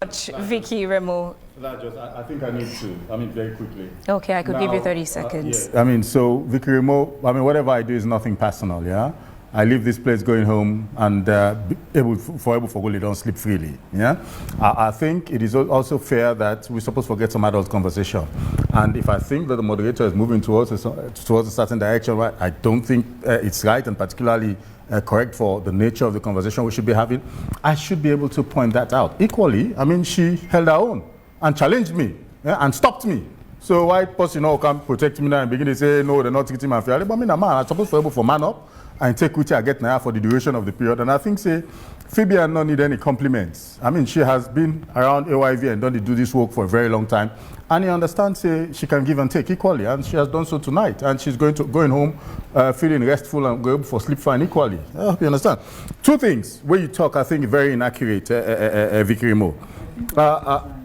S1: much, Vickie Remoe.
S2: I think I need to, very quickly.
S1: Okay, I could give you 30 seconds.
S2: Yeah. So Vickie Remoe, whatever I do is nothing personal, yeah? I leave this place going home and able for don't sleep freely, yeah? I think it is also fair that we're supposed to get some adult conversation. And if I think that the moderator is moving towards a certain direction, right, I don't think it's right and particularly correct for the nature of the conversation we should be having. I should be able to point that out. Equally, she held her own and challenged me, yeah, and stopped me. So white person come protect me now and begin to say, no, they're not treating me fairly. But I'm supposed to be able to man up and take which I get now for the duration of the period. And I think, Phebean don't need any compliments. She has been around AYV and done this work for a very long time. And you understand, she can give and take equally. And she has done so tonight. And she's going home feeling restful and going for sleep fine equally. I hope you understand. Two things where you talk, I think, very inaccurate, Vickie Remoe.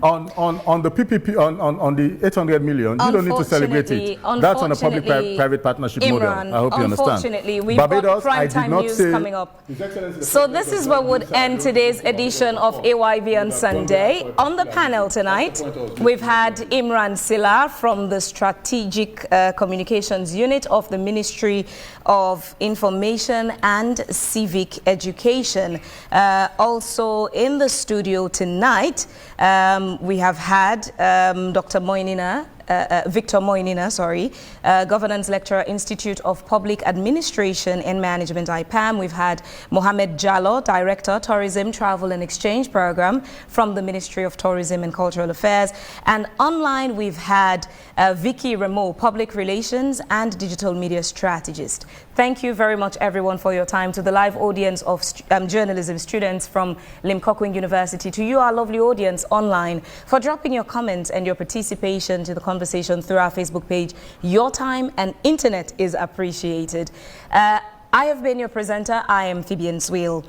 S2: On the PPP, on the 800 million, you don't need to celebrate it. That's on a public-private partnership model. I hope you understand.
S1: Unfortunately, we've got prime time news coming up. So this is what would end today's edition of AYV on Sunday. On the panel tonight, we've had Imran Sillah from the Strategic Communications Unit of the Ministry of Information and Civic Education. Also in the studio tonight, we have had Dr. Victor Moinina, Governance Lecturer, Institute of Public Administration and Management, IPAM. We've had Mohamed Jallo, Director, Tourism, Travel and Exchange Program from the Ministry of Tourism and Cultural Affairs. And online, we've had Vickie Remoe, Public Relations and Digital Media Strategist. Thank you very much, everyone, for your time. To the live audience of journalism students from Limkokwing University, to you, our lovely audience online, for dropping your comments and your participation to the conversation through our Facebook page. Your time and internet is appreciated. I have been your presenter. I am Phebean Swill.